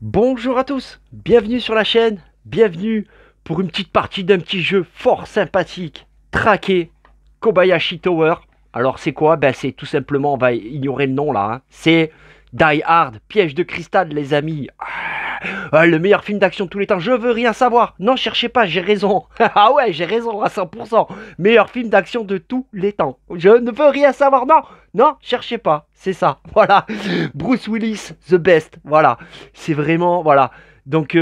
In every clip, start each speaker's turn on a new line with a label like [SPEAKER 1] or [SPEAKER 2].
[SPEAKER 1] Bonjour à tous, bienvenue sur la chaîne, bienvenue pour une petite partie d'un petit jeu fort sympathique, traqué, Kobayashi Tower. Alors c'est quoi? Ben c'est tout simplement, on va ignorer le nom là, hein. C'est Die Hard, piège de cristal les amis. Le meilleur film d'action de tous les temps, je veux rien savoir. Non, cherchez pas, j'ai raison. Ah ouais, j'ai raison à 100%. Meilleur film d'action de tous les temps. Je ne veux rien savoir, non. Non, cherchez pas, c'est ça. Voilà. Bruce Willis, the best. Voilà. C'est vraiment, voilà. Donc,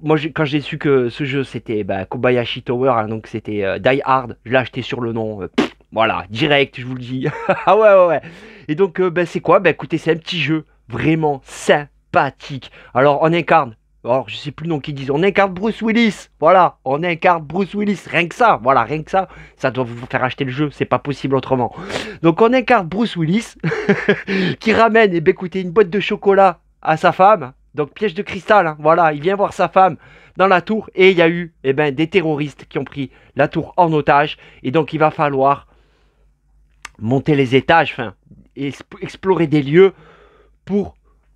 [SPEAKER 1] moi, quand j'ai su que ce jeu, c'était Kobayashi Tower, hein, donc c'était Die Hard, je l'ai acheté sur le nom. Voilà, direct, je vous le dis. Ah ouais, ouais, ouais. Et donc, c'est quoi? Écoutez, c'est un petit jeu vraiment sympathique. Alors, on incarne. Alors, je sais plus le nom qu'ils disent. On incarne Bruce Willis. Voilà, on incarne Bruce Willis. Rien que ça. Voilà, rien que ça. Ça doit vous faire acheter le jeu. C'est pas possible autrement. Donc, on incarne Bruce Willis qui ramène, écoutez, une boîte de chocolat à sa femme. Donc, piège de cristal. Hein. Voilà, il vient voir sa femme dans la tour. Et il y a eu des terroristes qui ont pris la tour en otage. Et donc, il va falloir monter les étages, enfin, explorer des lieux pour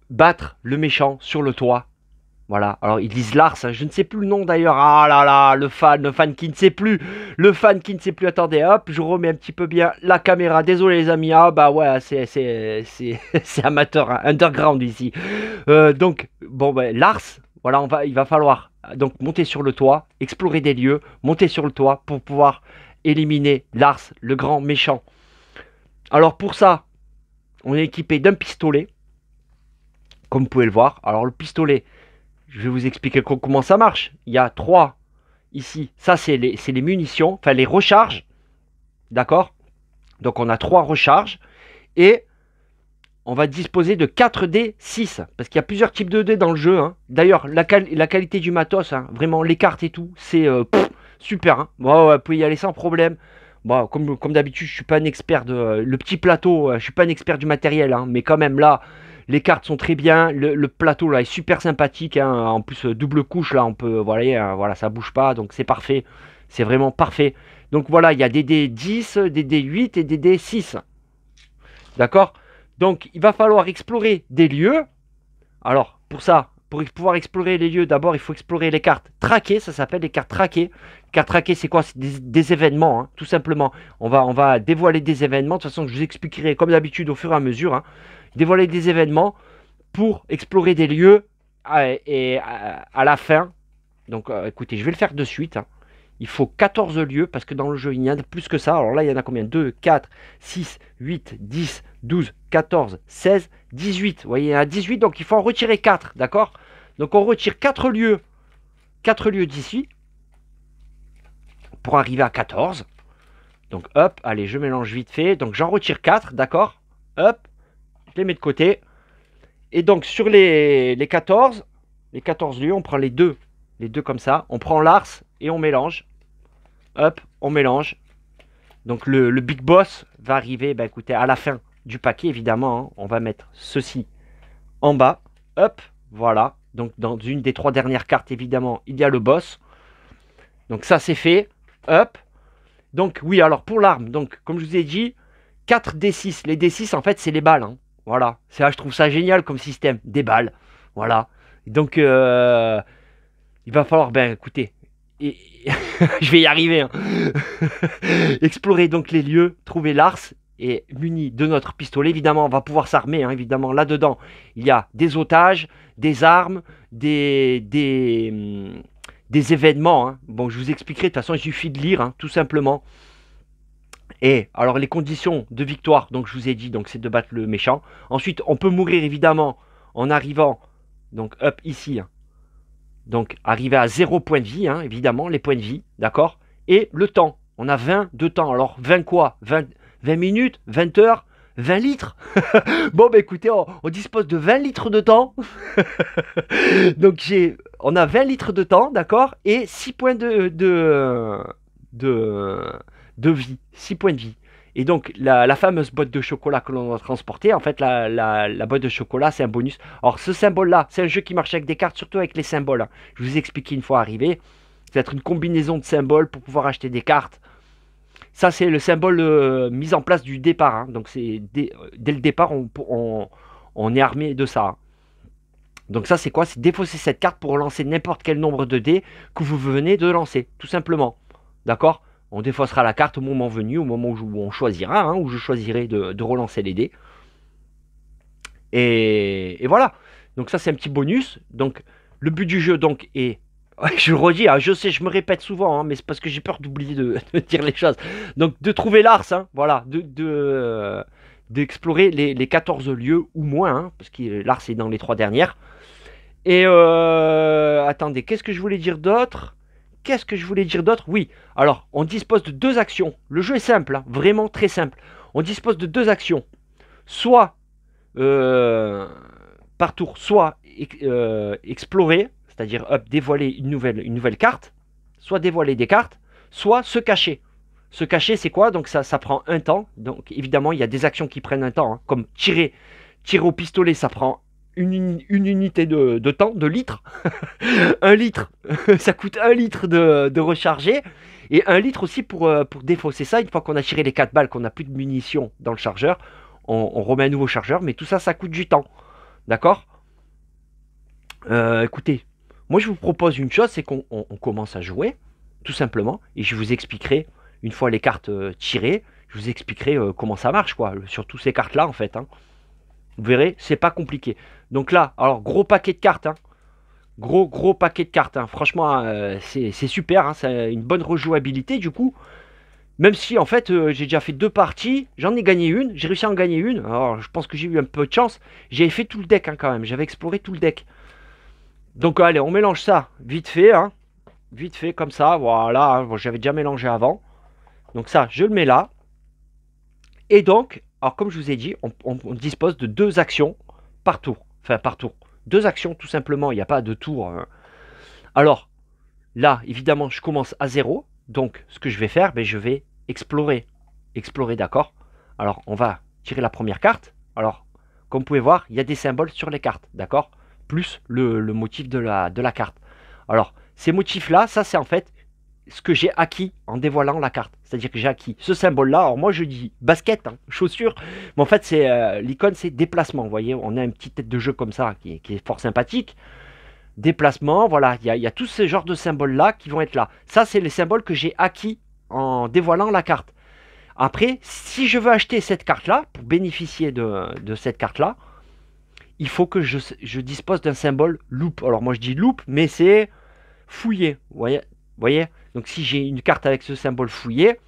[SPEAKER 1] battre le méchant sur le toit. Voilà, alors ils disent Lars, hein, je ne sais plus le nom d'ailleurs. Ah là là, le fan qui ne sait plus. Le fan qui ne sait plus. Attendez, hop, je remets un petit peu bien la caméra. Désolé les amis, ah bah ouais, c'est amateur, hein, underground ici. Donc, bon, Lars, voilà, il va falloir donc monter sur le toit, explorer des lieux, monter sur le toit pour pouvoir éliminer Lars, le grand méchant. Alors pour ça, on est équipé d'un pistolet, comme vous pouvez le voir. Alors le pistolet, je vais vous expliquer comment ça marche. Il y a trois ici. Ça, c'est les munitions, enfin les recharges. D'accord? Donc on a trois recharges. Et on va disposer de 4 dés 6. Parce qu'il y a plusieurs types de dés dans le jeu. Hein. D'ailleurs, la qualité du matos, hein, vraiment les cartes et tout, c'est super. Hein. Bon, ouais, vous pouvez y aller sans problème. Bon, comme d'habitude, je suis pas un expert de le petit plateau, je suis pas un expert du matériel, hein, mais quand même là, les cartes sont très bien, le plateau là est super sympathique, hein, en plus double couche là, on peut voilà, voilà, ça bouge pas, donc c'est parfait, c'est vraiment parfait. Donc voilà, il y a des dés 10, des dés 8 et des dés 6. D'accord? Donc il va falloir explorer des lieux. Alors pour ça, pour pouvoir explorer les lieux, d'abord il faut explorer les cartes traquées, ça s'appelle les cartes traquées. Les cartes traquées, c'est quoi? C'est des événements, hein, tout simplement. On va dévoiler des événements, de toute façon je vous expliquerai comme d'habitude au fur et à mesure. Hein. Dévoiler des événements pour explorer des lieux et à la fin. Donc écoutez, je vais le faire de suite. Hein. Il faut 14 lieux parce que dans le jeu il y en a plus que ça. Alors là il y en a combien? 2, 4, 6, 8, 10, 12, 14, 16, 18. Vous voyez, il y en a 18, donc il faut en retirer 4, d'accord? Donc on retire 4 lieux d'ici pour arriver à 14. Donc hop, allez, je mélange vite fait. Donc j'en retire 4, d'accord? Hop, je les mets de côté. Et donc sur les 14 lieux, on prend les deux comme ça. On prend l'Ars et on mélange. Hop, on mélange. Donc le big boss va arriver, écoutez, à la fin du paquet, évidemment. Hein, on va mettre ceci en bas. Hop, voilà. Donc dans une des 3 dernières cartes, évidemment, il y a le boss. Donc ça, c'est fait. Hop. Donc oui, alors pour l'arme, donc comme je vous ai dit, 4 D6. Les D6, en fait, c'est les balles. Hein. Voilà. Je trouve ça génial comme système. Des balles. Voilà. Donc, il va falloir, écoutez, et je vais y arriver. Hein. Explorer donc les lieux, trouver Lars et muni de notre pistolet. Évidemment, on va pouvoir s'armer. Hein. Évidemment, là-dedans, il y a des otages, des armes, des événements. Hein. Bon, je vous expliquerai. De toute façon, il suffit de lire, hein, tout simplement. Et alors, les conditions de victoire, donc je vous ai dit, donc c'est de battre le méchant. Ensuite, on peut mourir évidemment en arrivant, donc hop ici. Hein. Donc, arriver à 0 point de vie, hein, évidemment, les points de vie, d'accord? Et le temps, on a 20 de temps. Alors, 20 quoi? 20 minutes, 20 heures, 20 litres. Bon, écoutez, on dispose de 20 litres de temps. Donc, on a 20 litres de temps, d'accord? Et 6 points de vie. 6 points de vie. Et donc, la fameuse boîte de chocolat que l'on doit transporter, en fait, la boîte de chocolat, c'est un bonus. Alors, ce symbole-là, c'est un jeu qui marche avec des cartes, surtout avec les symboles. Hein. Je vous ai expliqué une fois arrivé. C'est être une combinaison de symboles pour pouvoir acheter des cartes. Ça, c'est le symbole mis en place du départ. Hein. Donc, dès le départ, on est armé de ça. Hein. Donc ça, c'est quoi? C'est défausser cette carte pour relancer n'importe quel nombre de dés que vous venez de lancer, tout simplement. D'accord? On défaussera la carte au moment venu, au moment où on choisira, hein, où je choisirai de relancer les dés. Et voilà. Donc ça, c'est un petit bonus. Donc le but du jeu, donc, est... Je le redis, hein, je sais, je me répète souvent, hein, mais c'est parce que j'ai peur d'oublier de dire les choses. Donc de trouver l'Ars, hein, voilà, d'explorer les 14 lieux ou moins, hein, parce que l'Ars est dans les 3 dernières. Et attendez, qu'est-ce que je voulais dire d'autre? Qu'est-ce que je voulais dire d'autre? Oui, alors, on dispose de 2 actions. Le jeu est simple, hein, vraiment très simple. On dispose de 2 actions. Soit euh, par tour, soit explorer, c'est-à-dire dévoiler une nouvelle carte, soit dévoiler des cartes, soit se cacher. Se cacher, c'est quoi? Donc ça prend un temps. Donc évidemment, il y a des actions qui prennent un temps, hein, comme tirer au pistolet, ça prend une unité de temps, de litres. Un litre, ça coûte un litre de recharger. Et un litre aussi pour défausser ça. Une fois qu'on a tiré les 4 balles, qu'on n'a plus de munitions dans le chargeur, on remet un nouveau chargeur. Mais tout ça, ça coûte du temps. D'accord? Écoutez, moi je vous propose une chose, c'est qu'on commence à jouer, tout simplement. Et je vous expliquerai, une fois les cartes tirées, je vous expliquerai comment ça marche, quoi. Sur toutes ces cartes-là, en fait. Hein. Vous verrez, c'est pas compliqué. Donc là, alors gros paquet de cartes, hein. Gros paquet de cartes, hein. Franchement, c'est super, hein. C'est une bonne rejouabilité du coup. Même si en fait j'ai déjà fait 2 parties, j'en ai gagné une, j'ai réussi à en gagner une. Alors je pense que j'ai eu un peu de chance. J'avais fait tout le deck hein, quand même, j'avais exploré tout le deck. Donc allez, on mélange ça vite fait, hein. Vite fait comme ça, voilà. Hein. Bon, j'avais déjà mélangé avant. Donc ça, je le mets là. Et donc, alors comme je vous ai dit, on dispose de 2 actions par tour. Enfin par tour. 2 actions tout simplement, il n'y a pas de tour. Hein. Alors, là, évidemment, je commence à 0. Donc, ce que je vais faire, ben, je vais explorer. Explorer, d'accord. Alors, on va tirer la première carte. Alors, comme vous pouvez voir, il y a des symboles sur les cartes, d'accord. Plus le motif de la carte. Alors, ces motifs-là, ça c'est en fait ce que j'ai acquis en dévoilant la carte. C'est-à-dire que j'ai acquis ce symbole-là. Alors moi je dis basket, hein, chaussure. Mais en fait, c'est l'icône, c'est déplacement. Vous voyez, on a une petite tête de jeu comme ça qui est fort sympathique. Déplacement, voilà, il y a tous ces genres de symboles-là qui vont être là. Ça, c'est les symboles que j'ai acquis en dévoilant la carte. Après, si je veux acheter cette carte-là, pour bénéficier de cette carte-là, il faut que je dispose d'un symbole loop. Alors moi je dis loop, mais c'est fouillé. Vous voyez. Donc si j'ai une carte avec ce symbole fouillé,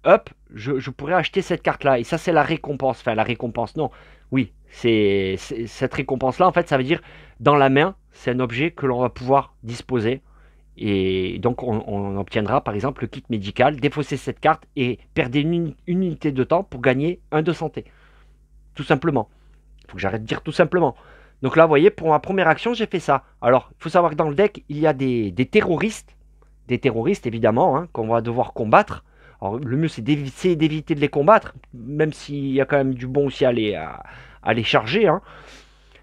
[SPEAKER 1] hop, je pourrais acheter cette carte-là. Et ça, c'est la récompense. Enfin, la récompense, non. Oui, cette récompense-là, en fait, ça veut dire dans la main, c'est un objet que l'on va pouvoir disposer. Et donc, on obtiendra, par exemple, le kit médical, défausser cette carte et perdre une unité de temps pour gagner un de santé. Tout simplement. Il faut que j'arrête de dire tout simplement. Donc là, vous voyez, pour ma première action, j'ai fait ça. Alors, il faut savoir que dans le deck, il y a des terroristes. Des terroristes, évidemment, hein, qu'on va devoir combattre. Alors, le mieux, c'est d'éviter de les combattre, même s'il y a quand même du bon aussi à les charger. Hein.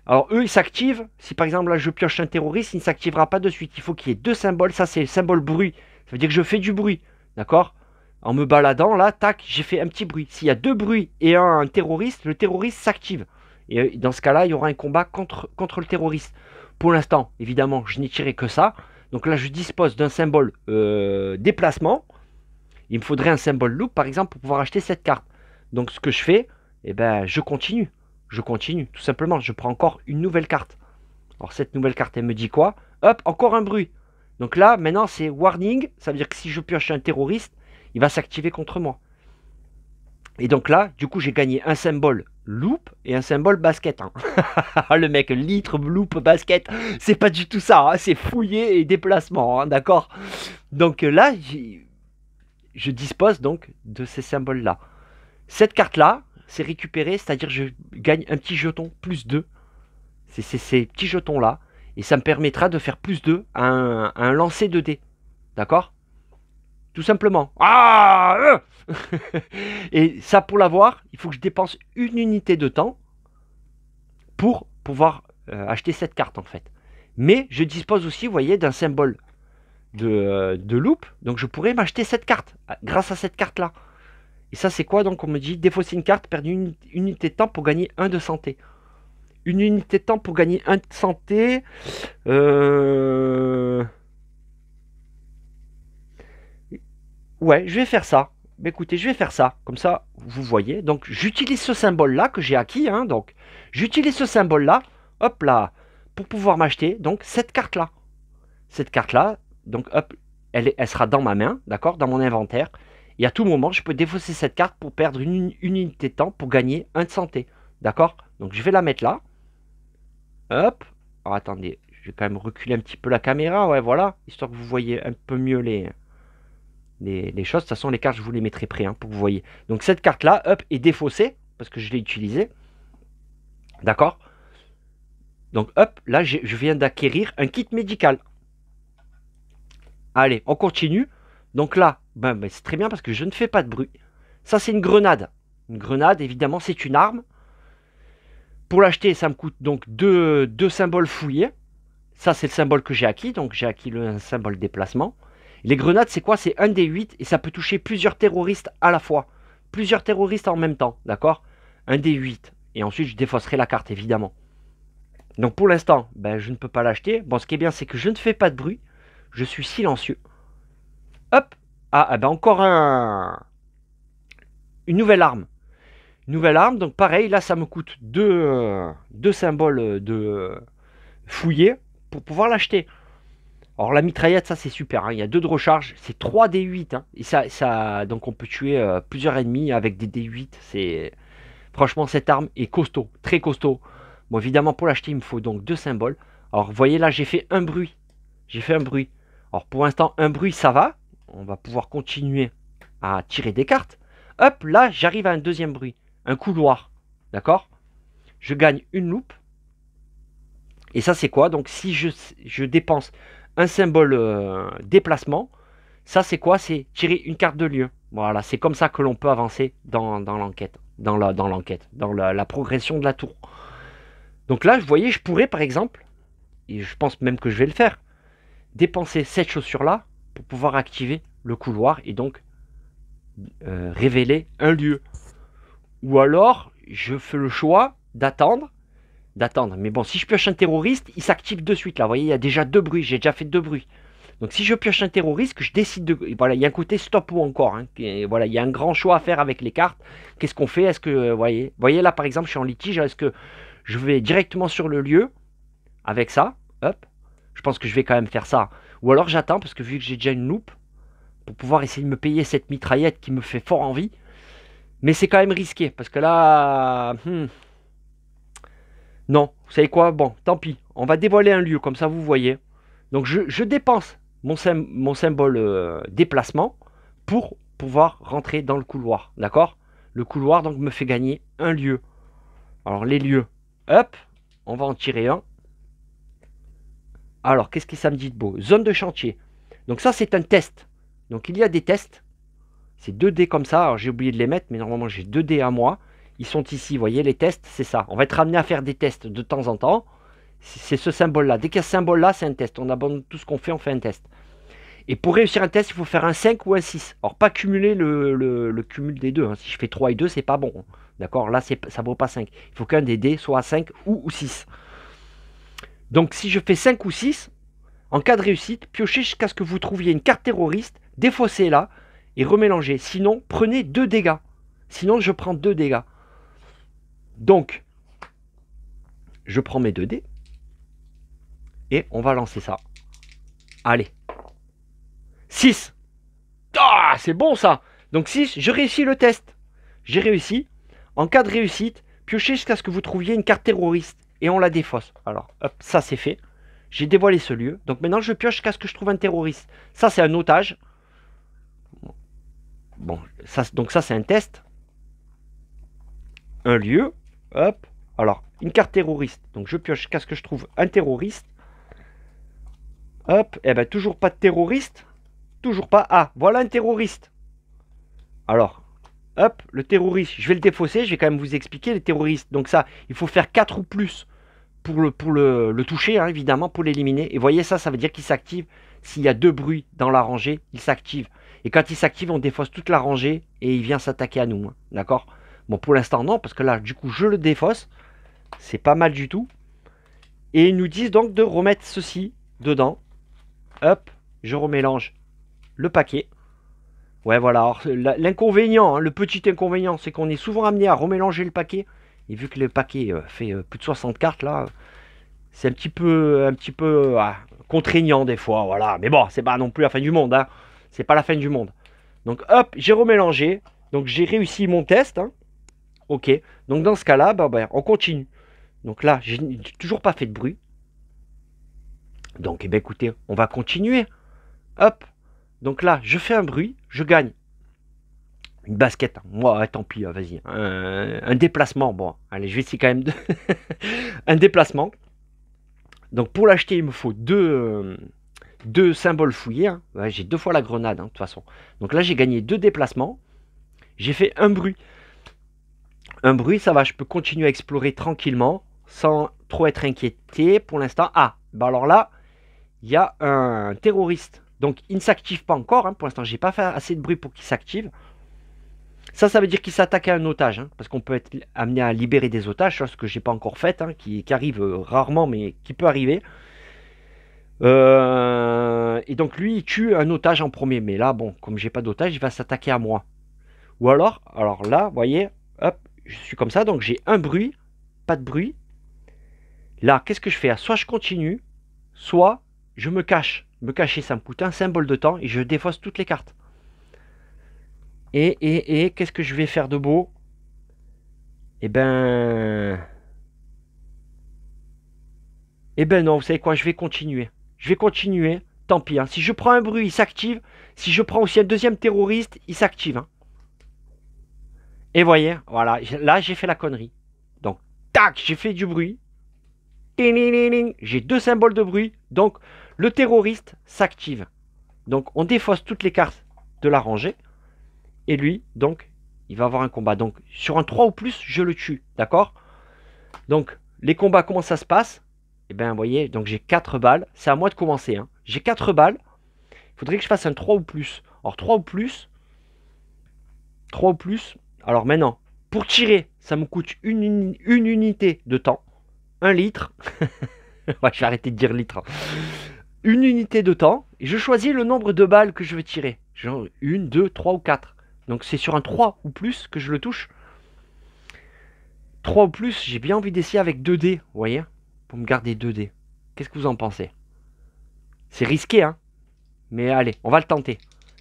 [SPEAKER 1] Alors, eux, ils s'activent. Si par exemple, là, je pioche un terroriste, il ne s'activera pas de suite. Il faut qu'il y ait 2 symboles. Ça, c'est le symbole bruit. Ça veut dire que je fais du bruit. D'accord? En me baladant, là, tac, j'ai fait un petit bruit. S'il y a 2 bruits et un terroriste, le terroriste s'active. Et dans ce cas-là, il y aura un combat contre le terroriste. Pour l'instant, évidemment, je n'ai tiré que ça. Donc là, je dispose d'un symbole déplacement. Il me faudrait un symbole loop, par exemple, pour pouvoir acheter cette carte. Donc ce que je fais, eh ben, je continue. Je continue, tout simplement. Je prends encore une nouvelle carte. Alors cette nouvelle carte, elle me dit quoi? Hop, encore un bruit. Donc là, maintenant, c'est warning. Ça veut dire que si je pioche un terroriste, il va s'activer contre moi. Et donc là, du coup, j'ai gagné un symbole loop et un symbole basket. Hein. Le mec, litre, loop, basket, c'est pas du tout ça. Hein. C'est fouillé et déplacement, hein, d'accord. Donc là, je dispose donc de ces symboles-là. Cette carte-là, c'est récupéré, c'est-à-dire je gagne un petit jeton plus 2. C'est ces petits jetons-là. Et ça me permettra de faire plus 2 à un lancer de dés. D'accord? Tout simplement. Ah Et ça, pour l'avoir, il faut que je dépense une unité de temps pour pouvoir acheter cette carte, en fait. Mais je dispose aussi, vous voyez, d'un symbole de loop. Donc je pourrais m'acheter cette carte grâce à cette carte-là. Et ça, c'est quoi? Donc on me dit défausser une carte, perdre une unité de temps pour gagner 1 de santé. Une unité de temps pour gagner 1 de santé. Ouais, je vais faire ça. Mais écoutez, je vais faire ça. Comme ça, vous voyez. Donc, j'utilise ce symbole-là que j'ai acquis. Hein, donc, j'utilise ce symbole-là. Hop là. Pour pouvoir m'acheter, donc, cette carte-là. Cette carte-là, donc, hop, elle sera dans ma main, d'accord, dans mon inventaire. Et à tout moment, je peux défausser cette carte pour perdre une unité de temps pour gagner 1 de santé. D'accord? Donc, je vais la mettre là. Hop. Alors, attendez, je vais quand même reculer un petit peu la caméra. Ouais, voilà. Histoire que vous voyez un peu mieux les choses. De toute façon, les cartes, je vous les mettrai prêts hein, pour que vous voyez. Donc, cette carte-là, hop, est défaussée parce que je l'ai utilisée. D'accord? Donc, hop, là, je viens d'acquérir un kit médical. Allez, on continue. Donc là, c'est très bien parce que je ne fais pas de bruit. Ça, c'est une grenade. Une grenade, évidemment, c'est une arme. Pour l'acheter, ça me coûte donc deux symboles fouillés. Ça, c'est le symbole que j'ai acquis. Donc, j'ai acquis le symbole déplacement. Les grenades, c'est quoi? C'est 1 des 8 et ça peut toucher plusieurs terroristes à la fois. Plusieurs terroristes en même temps, d'accord? 1 des 8. Et ensuite, je défausserai la carte, évidemment. Donc, pour l'instant, je ne peux pas l'acheter. Bon, ce qui est bien, c'est que je ne fais pas de bruit. Je suis silencieux. Hop. Ah, encore une nouvelle arme. Une nouvelle arme, donc pareil, là, ça me coûte deux symboles de fouillés pour pouvoir l'acheter. Alors la mitraillette, ça c'est super, hein. Il y a 2 de recharge, c'est 3 D8 hein. Et donc on peut tuer plusieurs ennemis avec des D8. Franchement, cette arme est costaud, très costaud. Bon, évidemment, pour l'acheter, il me faut donc 2 symboles. Alors vous voyez là, j'ai fait un bruit. J'ai fait un bruit. Alors pour l'instant, un bruit, ça va. On va pouvoir continuer à tirer des cartes. Hop, là, j'arrive à un deuxième bruit. Un couloir. D'accord? Je gagne une loupe. Et ça, c'est quoi? Donc si je dépense un symbole déplacement, ça c'est quoi? C'est tirer une carte de lieu. Voilà, c'est comme ça que l'on peut avancer dans l'enquête, dans la progression de la tour. Donc là, vous voyez, je pourrais par exemple, et je pense même que je vais le faire, dépenser cette chaussure-là pour pouvoir activer le couloir et donc révéler un lieu. Ou alors, je fais le choix d'attendre. Mais bon, si je pioche un terroriste, il s'active de suite. Là, vous voyez, il y a déjà 2 bruits. J'ai déjà fait 2 bruits. Donc si je pioche un terroriste, que je décide de... Voilà, il y a un côté stop ou encore. Hein. Et voilà, il y a un grand choix à faire avec les cartes. Qu'est-ce qu'on fait? Est-ce que... voyez là, par exemple, je suis en litige. Est-ce que je vais directement sur le lieu avec ça? Hop. Je pense que je vais quand même faire ça. Ou alors j'attends, parce que vu que j'ai déjà une loupe, pour pouvoir essayer de me payer cette mitraillette qui me fait fort envie. Mais c'est quand même risqué, parce que là... Non, vous savez quoi? Bon, tant pis. On va dévoiler un lieu, comme ça vous voyez. Donc je dépense mon symbole déplacement pour pouvoir rentrer dans le couloir. D'accord? Le couloir donc me fait gagner un lieu. Alors les lieux, hop, on va en tirer un. Alors qu'est-ce que ça me dit de beau? Zone de chantier. Donc ça c'est un test. Donc il y a des tests. C'est 2 dés comme ça. Alors j'ai oublié de les mettre, mais normalement j'ai 2 dés à moi. Ils sont ici, vous voyez, les tests, c'est ça. On va être amené à faire des tests de temps en temps. C'est ce symbole-là. Dès qu'il y a ce symbole-là, c'est un test. On abandonne tout ce qu'on fait, on fait un test. Et pour réussir un test, il faut faire un 5 ou un 6. Alors, pas cumuler le cumul des deux. Hein. Si je fais 3 et 2, c'est pas bon. D'accord? Là, ça ne vaut pas 5. Il faut qu'un des dés soit à 5 ou 6. Donc, si je fais 5 ou 6, en cas de réussite, piochez jusqu'à ce que vous trouviez une carte terroriste, défaussez-la et remélangez. Sinon, prenez 2 dégâts. Sinon, je prends 2 dégâts. Donc, je prends mes 2 dés et on va lancer ça. Allez. 6. Ah, c'est bon ça. Donc 6, je réussis le test. J'ai réussi. En cas de réussite, piochez jusqu'à ce que vous trouviez une carte terroriste et on la défausse. Alors, hop, ça c'est fait. J'ai dévoilé ce lieu. Donc maintenant, je pioche jusqu'à ce que je trouve un terroriste. Ça, c'est un otage. Bon, donc ça, c'est un test. Un lieu. Hop. Alors, une carte terroriste. Donc, je pioche jusqu'à ce que je trouve un terroriste. Hop. Et toujours pas de terroriste. Toujours pas. Ah, voilà un terroriste. Alors, hop, le terroriste, je vais le défausser. Je vais quand même vous expliquer les terroristes. Donc ça, il faut faire 4 ou plus pour le toucher, hein, évidemment, pour l'éliminer. Et voyez ça, ça veut dire qu'il s'active. S'il y a 2 bruits dans la rangée, il s'active. Et quand il s'active, on défausse toute la rangée et il vient s'attaquer à nous. Hein, d'accord? Bon, pour l'instant, non, parce que là, du coup, je le défausse. C'est pas mal du tout. Et ils nous disent donc de remettre ceci dedans. Hop, je remélange le paquet. Ouais, voilà. Alors, l'inconvénient, hein, le petit inconvénient, c'est qu'on est souvent amené à remélanger le paquet. Et vu que le paquet fait plus de 60 cartes, là, c'est un petit peu contraignant des fois. Voilà. Mais bon, c'est pas non plus la fin du monde. Hein. C'est pas la fin du monde. Donc, hop, j'ai remélangé. Donc, j'ai réussi mon test. Hein. Ok. Donc, dans ce cas-là, on continue. Donc là, j'ai toujours pas fait de bruit. Donc, eh bien, écoutez, on va continuer. Hop. Donc là, je fais un bruit, je gagne. Une basket. Moi, tant pis, vas-y. Un déplacement. Bon, allez, je vais essayer quand même de... un déplacement. Donc pour l'acheter, il me faut deux symboles fouillés. Hein. Ouais, j'ai 2 fois la grenade, hein, de toute façon. Donc là, j'ai gagné 2 déplacements. J'ai fait un bruit. Un bruit, ça va, je peux continuer à explorer tranquillement, sans trop être inquiété pour l'instant. Ah, bah alors là, il y a un terroriste. Donc il ne s'active pas encore. Hein. Pour l'instant, j'ai pas fait assez de bruit pour qu'il s'active. Ça veut dire qu'il s'attaque à un otage, hein, parce qu'on peut être amené à libérer des otages, chose que j'ai pas encore faite, hein, qui arrive rarement, mais qui peut arriver. Et donc lui, il tue un otage en premier, mais là, bon, comme j'ai pas d'otage, il va s'attaquer à moi. Ou alors là, vous voyez, hop, je suis comme ça, donc j'ai un bruit, pas de bruit. Là, qu'est-ce que je fais? Soit je continue, soit je me cache. Me cacher, ça me coûte un symbole de temps et je défausse toutes les cartes. Et qu'est-ce que je vais faire de beau? Eh ben non, vous savez quoi, je vais continuer. Je vais continuer, tant pis. Hein. Si je prends un bruit, il s'active. Si je prends aussi un deuxième terroriste, il s'active. Hein. Et voyez, voilà, là j'ai fait la connerie. Donc, tac, j'ai fait du bruit. J'ai 2 symboles de bruit. Donc, le terroriste s'active. Donc, on défausse toutes les cartes de la rangée. Et lui, donc, il va avoir un combat. Donc, sur un 3 ou plus, je le tue. D'accord? Donc, les combats, comment ça se passe? Eh bien, vous voyez, donc j'ai 4 balles. C'est à moi de commencer. Hein. J'ai 4 balles. Il faudrait que je fasse un 3 ou plus. Alors, 3 ou plus. 3 ou plus. Alors, maintenant, pour tirer, ça me coûte une unité de temps. 1 litre. Ouais, je vais arrêter de dire litre. Une unité de temps. Et je choisis le nombre de balles que je veux tirer. Genre 1, 2, 3 ou 4. Donc, c'est sur un 3 ou plus que je le touche. 3 ou plus, j'ai bien envie d'essayer avec 2 dés. Vous voyez? Pour me garder 2 dés. Qu'est-ce que vous en pensez? C'est risqué, hein? Mais allez, on va le tenter.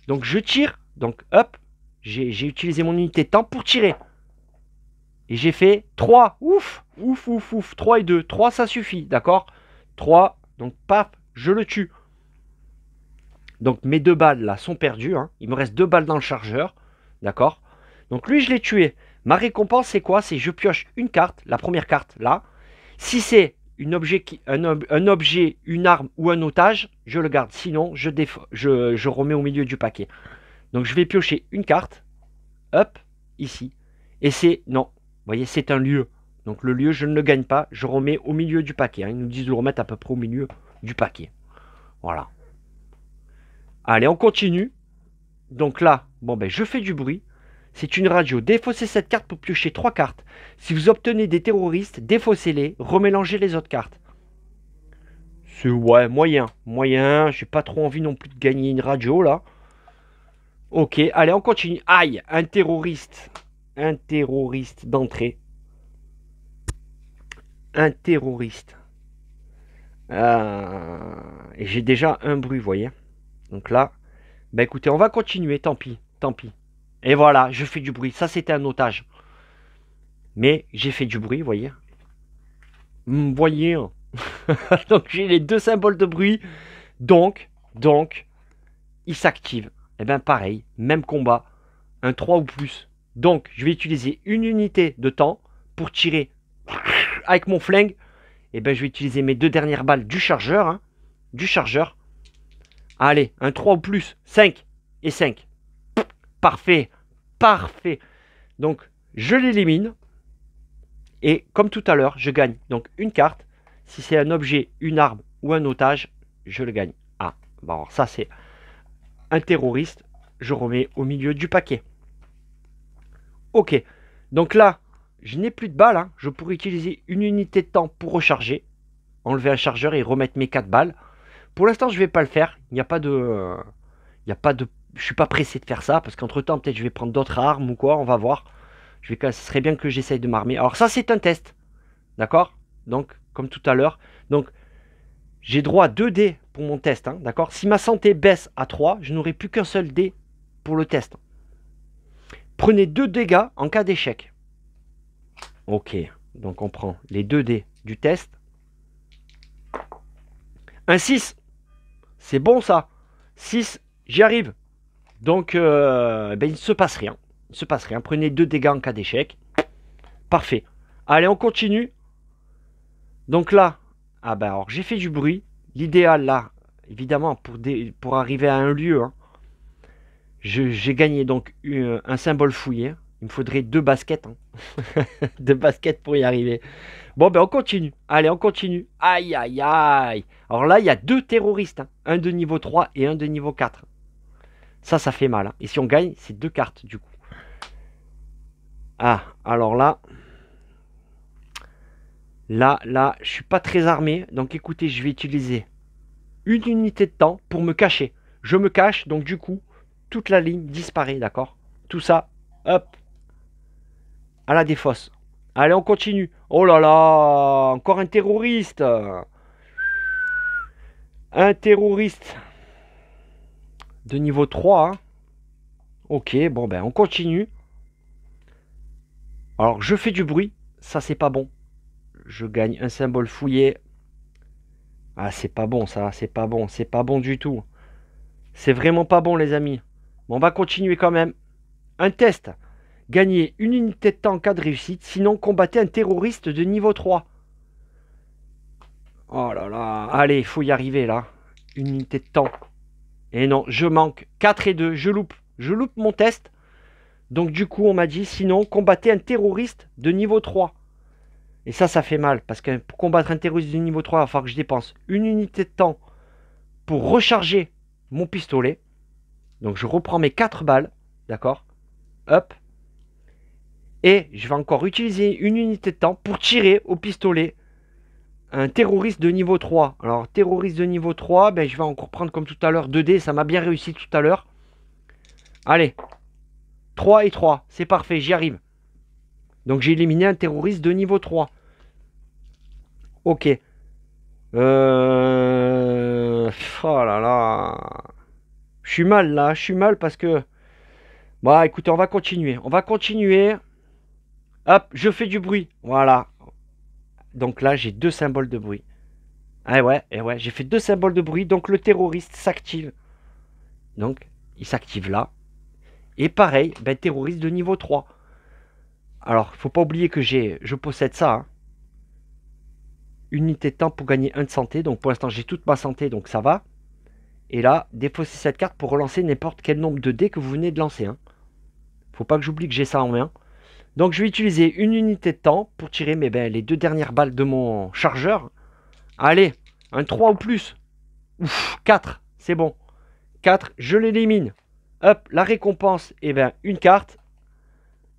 [SPEAKER 1] Donc je tire. Donc hop, j'ai utilisé mon unité de temps pour tirer. Et j'ai fait 3. Ouf, ouf, ouf, ouf. 3 et 2. 3, ça suffit, d'accord? 3, donc paf, je le tue. Donc mes 2 balles là sont perdues. Hein. Il me reste 2 balles dans le chargeur. D'accord? Donc lui, je l'ai tué. Ma récompense, c'est quoi? C'est je pioche une carte, la première carte là. Si c'est un objet, une arme ou un otage, je le garde. Sinon, je remets au milieu du paquet. Donc je vais piocher une carte. Hop, ici. Et c'est... Non, vous voyez, c'est un lieu. Donc le lieu, je ne le gagne pas. Je remets au milieu du paquet. Hein. Ils nous disent de le remettre à peu près au milieu du paquet. Voilà. Allez, on continue. Donc là, bon ben, je fais du bruit. C'est une radio. Défaussez cette carte pour piocher 3 cartes. Si vous obtenez des terroristes, défaussez-les, remélangez les autres cartes. C'est ouais, moyen. Moyen, j'ai pas trop envie non plus de gagner une radio là. Ok, allez, on continue. Aïe, un terroriste. Un terroriste d'entrée. Un terroriste. Et j'ai déjà un bruit, vous voyez. Donc là, bah écoutez, on va continuer, tant pis, tant pis. Et voilà, je fais du bruit. Ça, c'était un otage. Mais j'ai fait du bruit, vous voyez. Vous voyez. Hein. Donc j'ai les 2 symboles de bruit. Donc, il s'active. Et bien pareil, même combat. Un 3 ou plus. Donc, je vais utiliser une unité de temps pour tirer avec mon flingue. Et ben je vais utiliser mes 2 dernières balles du chargeur. Hein, du chargeur. Allez, un 3 ou plus. 5 et 5. Parfait. Parfait. Donc, je l'élimine. Et comme tout à l'heure, je gagne donc une carte. Si c'est un objet, une arme ou un otage, je le gagne. Ah, bon, alors ça c'est un terroriste. Je remets au milieu du paquet. Ok, donc là, je n'ai plus de balles. Hein. Je pourrais utiliser une unité de temps pour recharger. Enlever un chargeur et remettre mes 4 balles. Pour l'instant, je ne vais pas le faire. Il n'y a pas de... Il n'y a pas de... Je suis pas pressé de faire ça. Parce qu'entre temps, peut-être je vais prendre d'autres armes ou quoi. On va voir. Ce serait bien que j'essaye de m'armer. Alors ça, c'est un test. D'accord? Donc, comme tout à l'heure. Donc, j'ai droit à 2 dés pour mon test. Hein, d'accord? Si ma santé baisse à 3, je n'aurai plus qu'un seul dé pour le test. Prenez 2 dégâts en cas d'échec. Ok. Donc, on prend les 2 dés du test. Un 6. C'est bon, ça. 6, j'y arrive. Donc, ben, il ne se passe rien. Il ne se passe rien. Prenez 2 dégâts en cas d'échec. Parfait. Allez, on continue. Donc là, ah ben alors j'ai fait du bruit. L'idéal là, évidemment, pour arriver à un lieu, hein, j'ai gagné donc un symbole fouillé. Il me faudrait 2 baskets. Hein. 2 baskets pour y arriver. Bon, ben on continue. Allez, on continue. Aïe, aïe, aïe. Alors là, il y a 2 terroristes. Hein. Un de niveau 3 et un de niveau 4. Ça fait mal. Hein. Et si on gagne, c'est 2 cartes du coup. Ah, alors là... Là, je suis pas très armé. Donc écoutez, je vais utiliser une unité de temps pour me cacher. Je me cache, donc du coup, toute la ligne disparaît, d'accord? Tout ça, hop, à la défausse. Allez, on continue. Oh là là, encore un terroriste. Un terroriste de niveau 3. Hein. Ok, bon ben, on continue. Alors, je fais du bruit. Ça, c'est pas bon. Je gagne un symbole fouillé. Ah, c'est pas bon ça, c'est pas bon, c'est pas bon du tout. C'est vraiment pas bon les amis. Bon, on va continuer quand même. Un test. Gagnez une unité de temps en cas de réussite, sinon combattez un terroriste de niveau 3. Oh là là, allez, il faut y arriver là. Une unité de temps. Et non, je manque 4 et 2, je loupe. Je loupe mon test. Donc du coup, on m'a dit, sinon combattez un terroriste de niveau 3. Et ça fait mal, parce que pour combattre un terroriste de niveau 3, il va falloir que je dépense une unité de temps pour recharger mon pistolet. Donc je reprends mes 4 balles, d'accord? Hop. Et je vais encore utiliser une unité de temps pour tirer au pistolet un terroriste de niveau 3. Alors terroriste de niveau 3, ben, je vais encore prendre comme tout à l'heure 2 dés, ça m'a bien réussi tout à l'heure. Allez, 3 et 3, c'est parfait, j'y arrive. Donc j'ai éliminé un terroriste de niveau 3. Ok. Oh là là. Je suis mal là, je suis mal parce que... Bon, écoutez, on va continuer. On va continuer. Hop, je fais du bruit. Voilà. Donc là, j'ai 2 symboles de bruit. Ah ouais, j'ai fait 2 symboles de bruit. Donc le terroriste s'active. Donc, il s'active là. Et pareil, ben, terroriste de niveau 3. Alors, faut pas oublier que je possède ça. Hein. Unité de temps pour gagner 1 de santé. Donc pour l'instant, j'ai toute ma santé, donc ça va. Et là, défaussez cette carte pour relancer n'importe quel nombre de dés que vous venez de lancer. Hein. Faut pas que j'oublie que j'ai ça en main. Donc je vais utiliser une unité de temps pour tirer les 2 dernières balles de mon chargeur. Allez, un 3 ou plus. Ouf, 4, c'est bon. 4, je l'élimine. Hop, la récompense, une carte.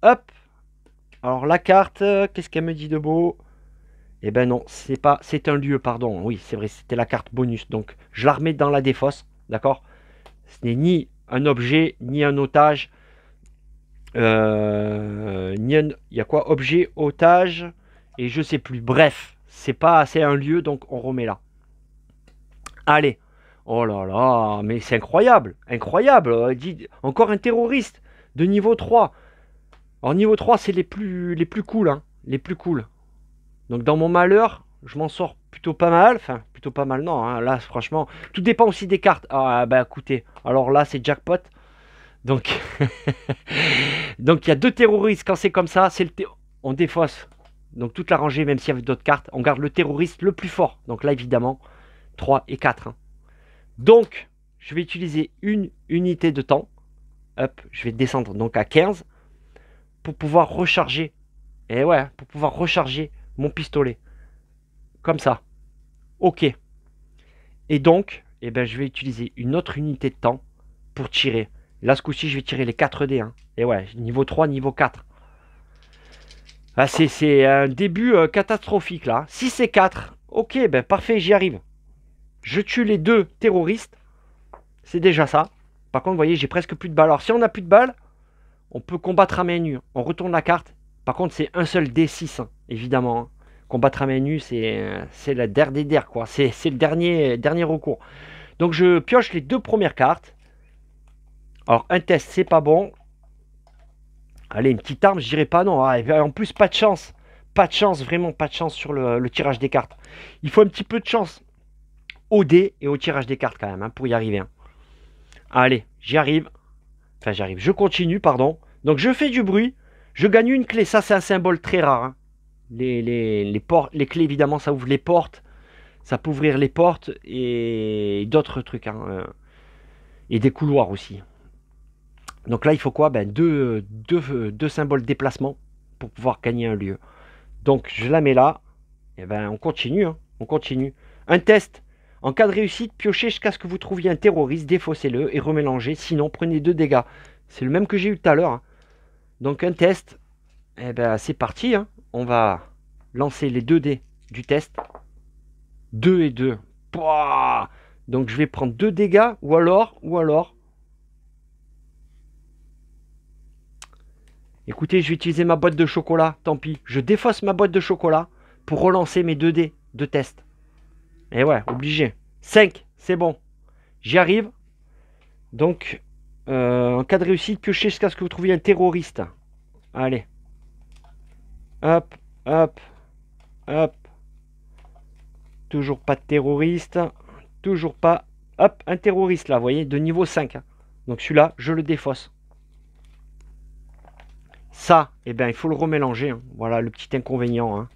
[SPEAKER 1] Hop. Alors la carte, qu'est-ce qu'elle me dit de beau? Eh ben non, c'est un lieu, pardon. Oui, c'est vrai, c'était la carte bonus. Donc je la remets dans la défausse, d'accord? Ce n'est ni un objet, ni un otage. Il y a quoi? Objet, otage, et je sais plus. Bref, c'est un lieu, donc on remet là. Allez. Oh là là, mais c'est incroyable. Incroyable. Encore un terroriste de niveau 3. Alors niveau 3, c'est les plus cool. Hein, les plus cool. Donc dans mon malheur, je m'en sors plutôt pas mal. Enfin, plutôt pas mal, non. Hein, là, franchement, tout dépend aussi des cartes. Ah, bah écoutez. Alors là, c'est jackpot. Donc, donc il y a 2 terroristes. Quand c'est comme ça, on défausse. Donc toute la rangée, même s'il y avait d'autres cartes, on garde le terroriste le plus fort. Donc là, évidemment, 3 et 4. Hein. Donc, je vais utiliser une unité de temps. Hop, je vais descendre donc à 15 pour pouvoir recharger. Et ouais, pour pouvoir recharger mon pistolet. Comme ça. Ok. Et donc, je vais utiliser une autre unité de temps pour tirer. Là, ce coup-ci, je vais tirer les 4 dés. Hein. Et ouais, niveau 3, niveau 4. Ah, c'est un début catastrophique là. Si c'est 4, ok, ben parfait, j'y arrive. Je tue les 2 terroristes. C'est déjà ça. Par contre, vous voyez, j'ai presque plus de balles. Alors, si on n'a plus de balles, on peut combattre à main nue. On retourne la carte. Par contre, c'est un seul D6, hein, évidemment. Hein. Combattre à main nue, c'est la der des der, quoi. C'est le dernier recours. Donc, je pioche les 2 premières cartes. Alors, un test, c'est pas bon. Allez, une petite arme, je dirais pas non. Ah, en plus, pas de chance. Pas de chance, vraiment pas de chance sur le tirage des cartes. Il faut un petit peu de chance au dé et au tirage des cartes quand même, hein, pour y arriver. Hein. Allez, j'y arrive. Enfin, j'arrive. Je continue, pardon. Donc, je fais du bruit. Je gagne une clé. Ça, c'est un symbole très rare. Hein. Les clés, évidemment, ça ouvre les portes. Ça peut ouvrir les portes et d'autres trucs. Hein. Et des couloirs aussi. Donc là, il faut quoi? Ben, deux symboles de déplacement pour pouvoir gagner un lieu. Donc, je la mets là. Et ben, on continue. Hein. On continue. Un test. En cas de réussite, piochez jusqu'à ce que vous trouviez un terroriste, défaussez-le et remélangez. Sinon, prenez 2 dégâts. C'est le même que j'ai eu tout à l'heure. Hein. Donc, un test. Eh ben, c'est parti. Hein. On va lancer les 2 dés du test. 2 et 2. Pouah. Donc, je vais prendre 2 dégâts ou alors. Écoutez, je vais utiliser ma boîte de chocolat. Tant pis. Je défausse ma boîte de chocolat pour relancer mes 2 dés de test. Et ouais, obligé. 5, c'est bon. J'y arrive. Donc, en cas de réussite, piochez jusqu'à ce que vous trouviez un terroriste. Allez. Hop, hop, hop. Toujours pas de terroriste. Toujours pas. Hop, un terroriste là, vous voyez, de niveau 5. Donc celui-là, je le défausse. Ça, eh bien, il faut le remélanger. Hein. Voilà le petit inconvénient. Hein.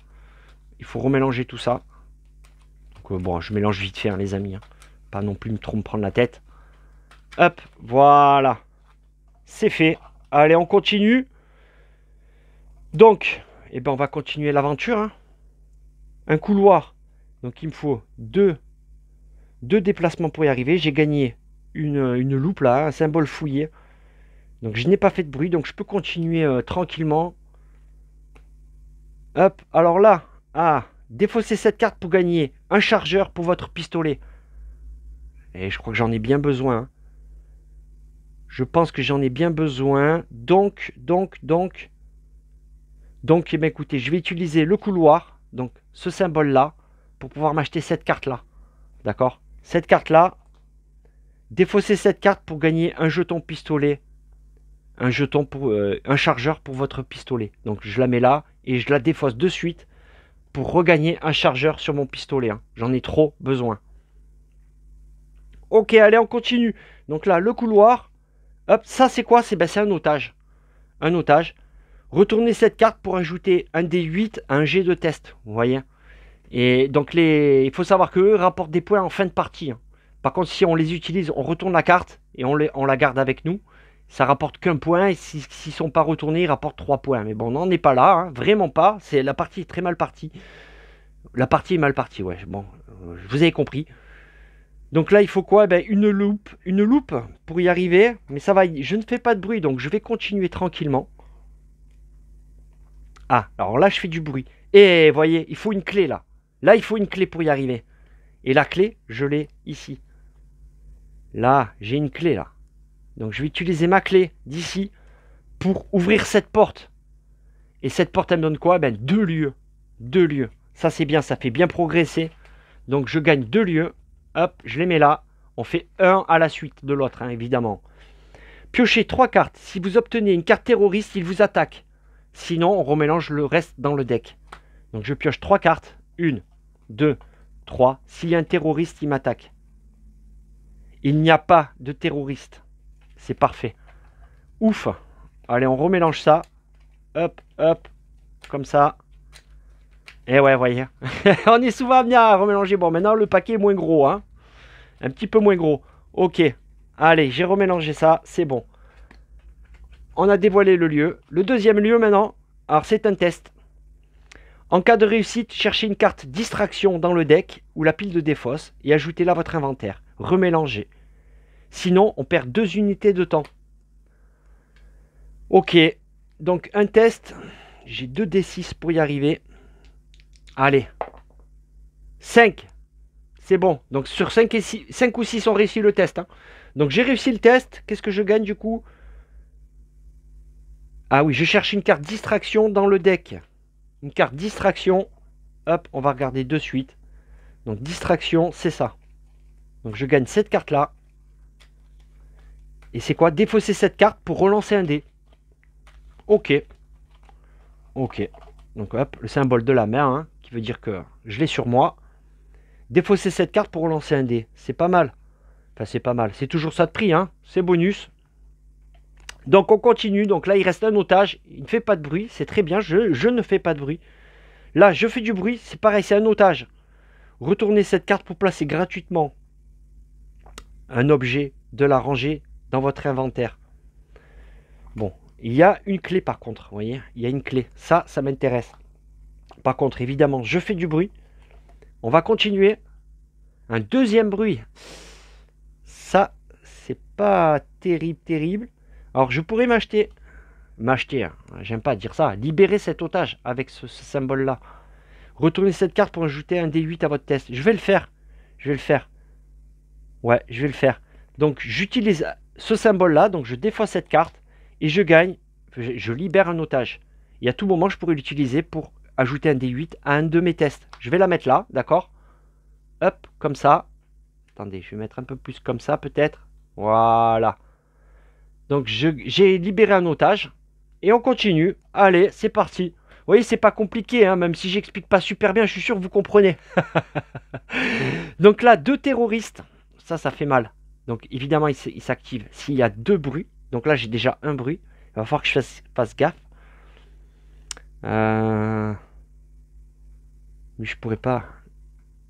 [SPEAKER 1] Il faut remélanger tout ça. Donc, bon, je mélange vite fait, hein, les amis. Hein. Pas non plus trop me prendre la tête. Hop, voilà. C'est fait. Allez, on continue. Donc, eh ben, on va continuer l'aventure. Hein. Un couloir. Donc, il me faut deux déplacements pour y arriver. J'ai gagné une loupe là, un symbole fouillé. Donc, je n'ai pas fait de bruit. Donc, je peux continuer tranquillement. Hop, alors là, défaussez cette carte pour gagner un chargeur pour votre pistolet. Et je crois que j'en ai bien besoin. Hein. Je pense que j'en ai bien besoin. Donc, eh bien, écoutez, je vais utiliser le couloir, donc ce symbole-là, pour pouvoir m'acheter cette carte-là. D'accord? Cette carte-là, défausser cette carte pour gagner un jeton pistolet. Un jeton pour un chargeur pour votre pistolet. Donc je la mets là et je la défausse de suite pour regagner un chargeur sur mon pistolet. Hein. J'en ai trop besoin. Ok, allez, on continue. Donc là, le couloir. Hop, ça c'est quoi? C'est un otage. Un otage. Retournez cette carte pour ajouter un D8 à un G de test. Vous voyez? Et donc il faut savoir qu'eux rapportent des points en fin de partie. Hein. Par contre, si on les utilise, on retourne la carte et on la garde avec nous. Ça rapporte qu'un point. Et s'ils ne sont pas retournés, ils rapportent 3 points. Mais bon, on n'en est pas là. Hein, vraiment pas. La partie est très mal partie. La partie est mal partie, ouais. Bon, vous avez compris. Donc là, il faut quoi? Une loupe pour y arriver. Mais ça va, je ne fais pas de bruit, donc je vais continuer tranquillement. Ah, alors là, je fais du bruit. Et voyez, il faut une clé là. Là, il faut une clé pour y arriver. Et la clé, je l'ai ici. Là, j'ai une clé là. Donc je vais utiliser ma clé d'ici pour ouvrir cette porte. Et cette porte, elle me donne quoi? 2 lieux. 2 lieux. Ça, c'est bien, ça fait bien progresser. Donc je gagne 2 lieux. Hop, je les mets là. On fait un à la suite de l'autre, hein, évidemment. Piochez 3 cartes. Si vous obtenez une carte terroriste, il vous attaque. Sinon, on remélange le reste dans le deck. Donc je pioche 3 cartes. 1, 2, 3. S'il y a un terroriste, il m'attaque. Il n'y a pas de terroriste. C'est parfait. Ouf. Allez, on remélange ça. Hop, hop. Comme ça. Et ouais, voyez. On est souvent amené à remélanger. Bon, maintenant, le paquet est moins gros. Hein. Un petit peu moins gros. Ok. Allez, j'ai remélangé ça. C'est bon. On a dévoilé le lieu. Le deuxième lieu, maintenant. Alors, c'est un test. En cas de réussite, cherchez une carte distraction dans le deck ou la pile de défausse et ajoutez-la à votre inventaire. Remélangez. Sinon, on perd 2 unités de temps. Ok. Donc, un test. J'ai 2 D6 pour y arriver. Allez. 5. C'est bon. Donc sur 5 ou 6, on réussit le test. Hein. Donc j'ai réussi le test. Qu'est-ce que je gagne du coup? Ah oui, je cherche une carte distraction dans le deck. Une carte distraction. Hop, on va regarder de suite. Donc distraction, c'est ça. Donc je gagne cette carte-là. Et c'est quoi? Défausser cette carte pour relancer un dé. Ok. Ok. Donc hop, le symbole de la mer, hein, qui veut dire que je l'ai sur moi. Défausser cette carte pour relancer un dé. C'est pas mal. Enfin, c'est pas mal. C'est toujours ça de prix, hein. C'est bonus. Donc on continue. Donc là, il reste un otage. Il ne fait pas de bruit. C'est très bien. Je ne fais pas de bruit. Là, je fais du bruit. C'est pareil, c'est un otage. Retournez cette carte pour placer gratuitement un objet de la rangée dans votre inventaire. Bon, il y a une clé par contre. Vous voyez, il y a une clé. Ça m'intéresse. Par contre, évidemment, je fais du bruit. On va continuer. Un deuxième bruit. Ça, c'est pas terrible. Alors, je pourrais m'acheter, hein, j'aime pas dire ça, libérer cet otage avec ce symbole-là. Retournez cette carte pour ajouter un D8 à votre test. Je vais le faire. Ouais, je vais le faire. Donc, j'utilise ce symbole-là. Donc, je défausse cette carte et je gagne. Je libère un otage. Et à tout moment, je pourrais l'utiliser pour ajouter un D8 à un de mes tests. Je vais la mettre là, d'accord? Hop, comme ça. Attendez, je vais mettre un peu plus comme ça, peut-être. Voilà. Donc, j'ai libéré un otage. Et on continue. Allez, c'est parti. Vous voyez, c'est pas compliqué, hein, même si j'explique pas super bien, je suis sûr que vous comprenez. Donc là, 2 terroristes. Ça fait mal. Donc évidemment, il s'active s'il y a 2 bruits. Donc là, j'ai déjà un bruit. Il va falloir que je fasse gaffe. Mais je pourrais pas.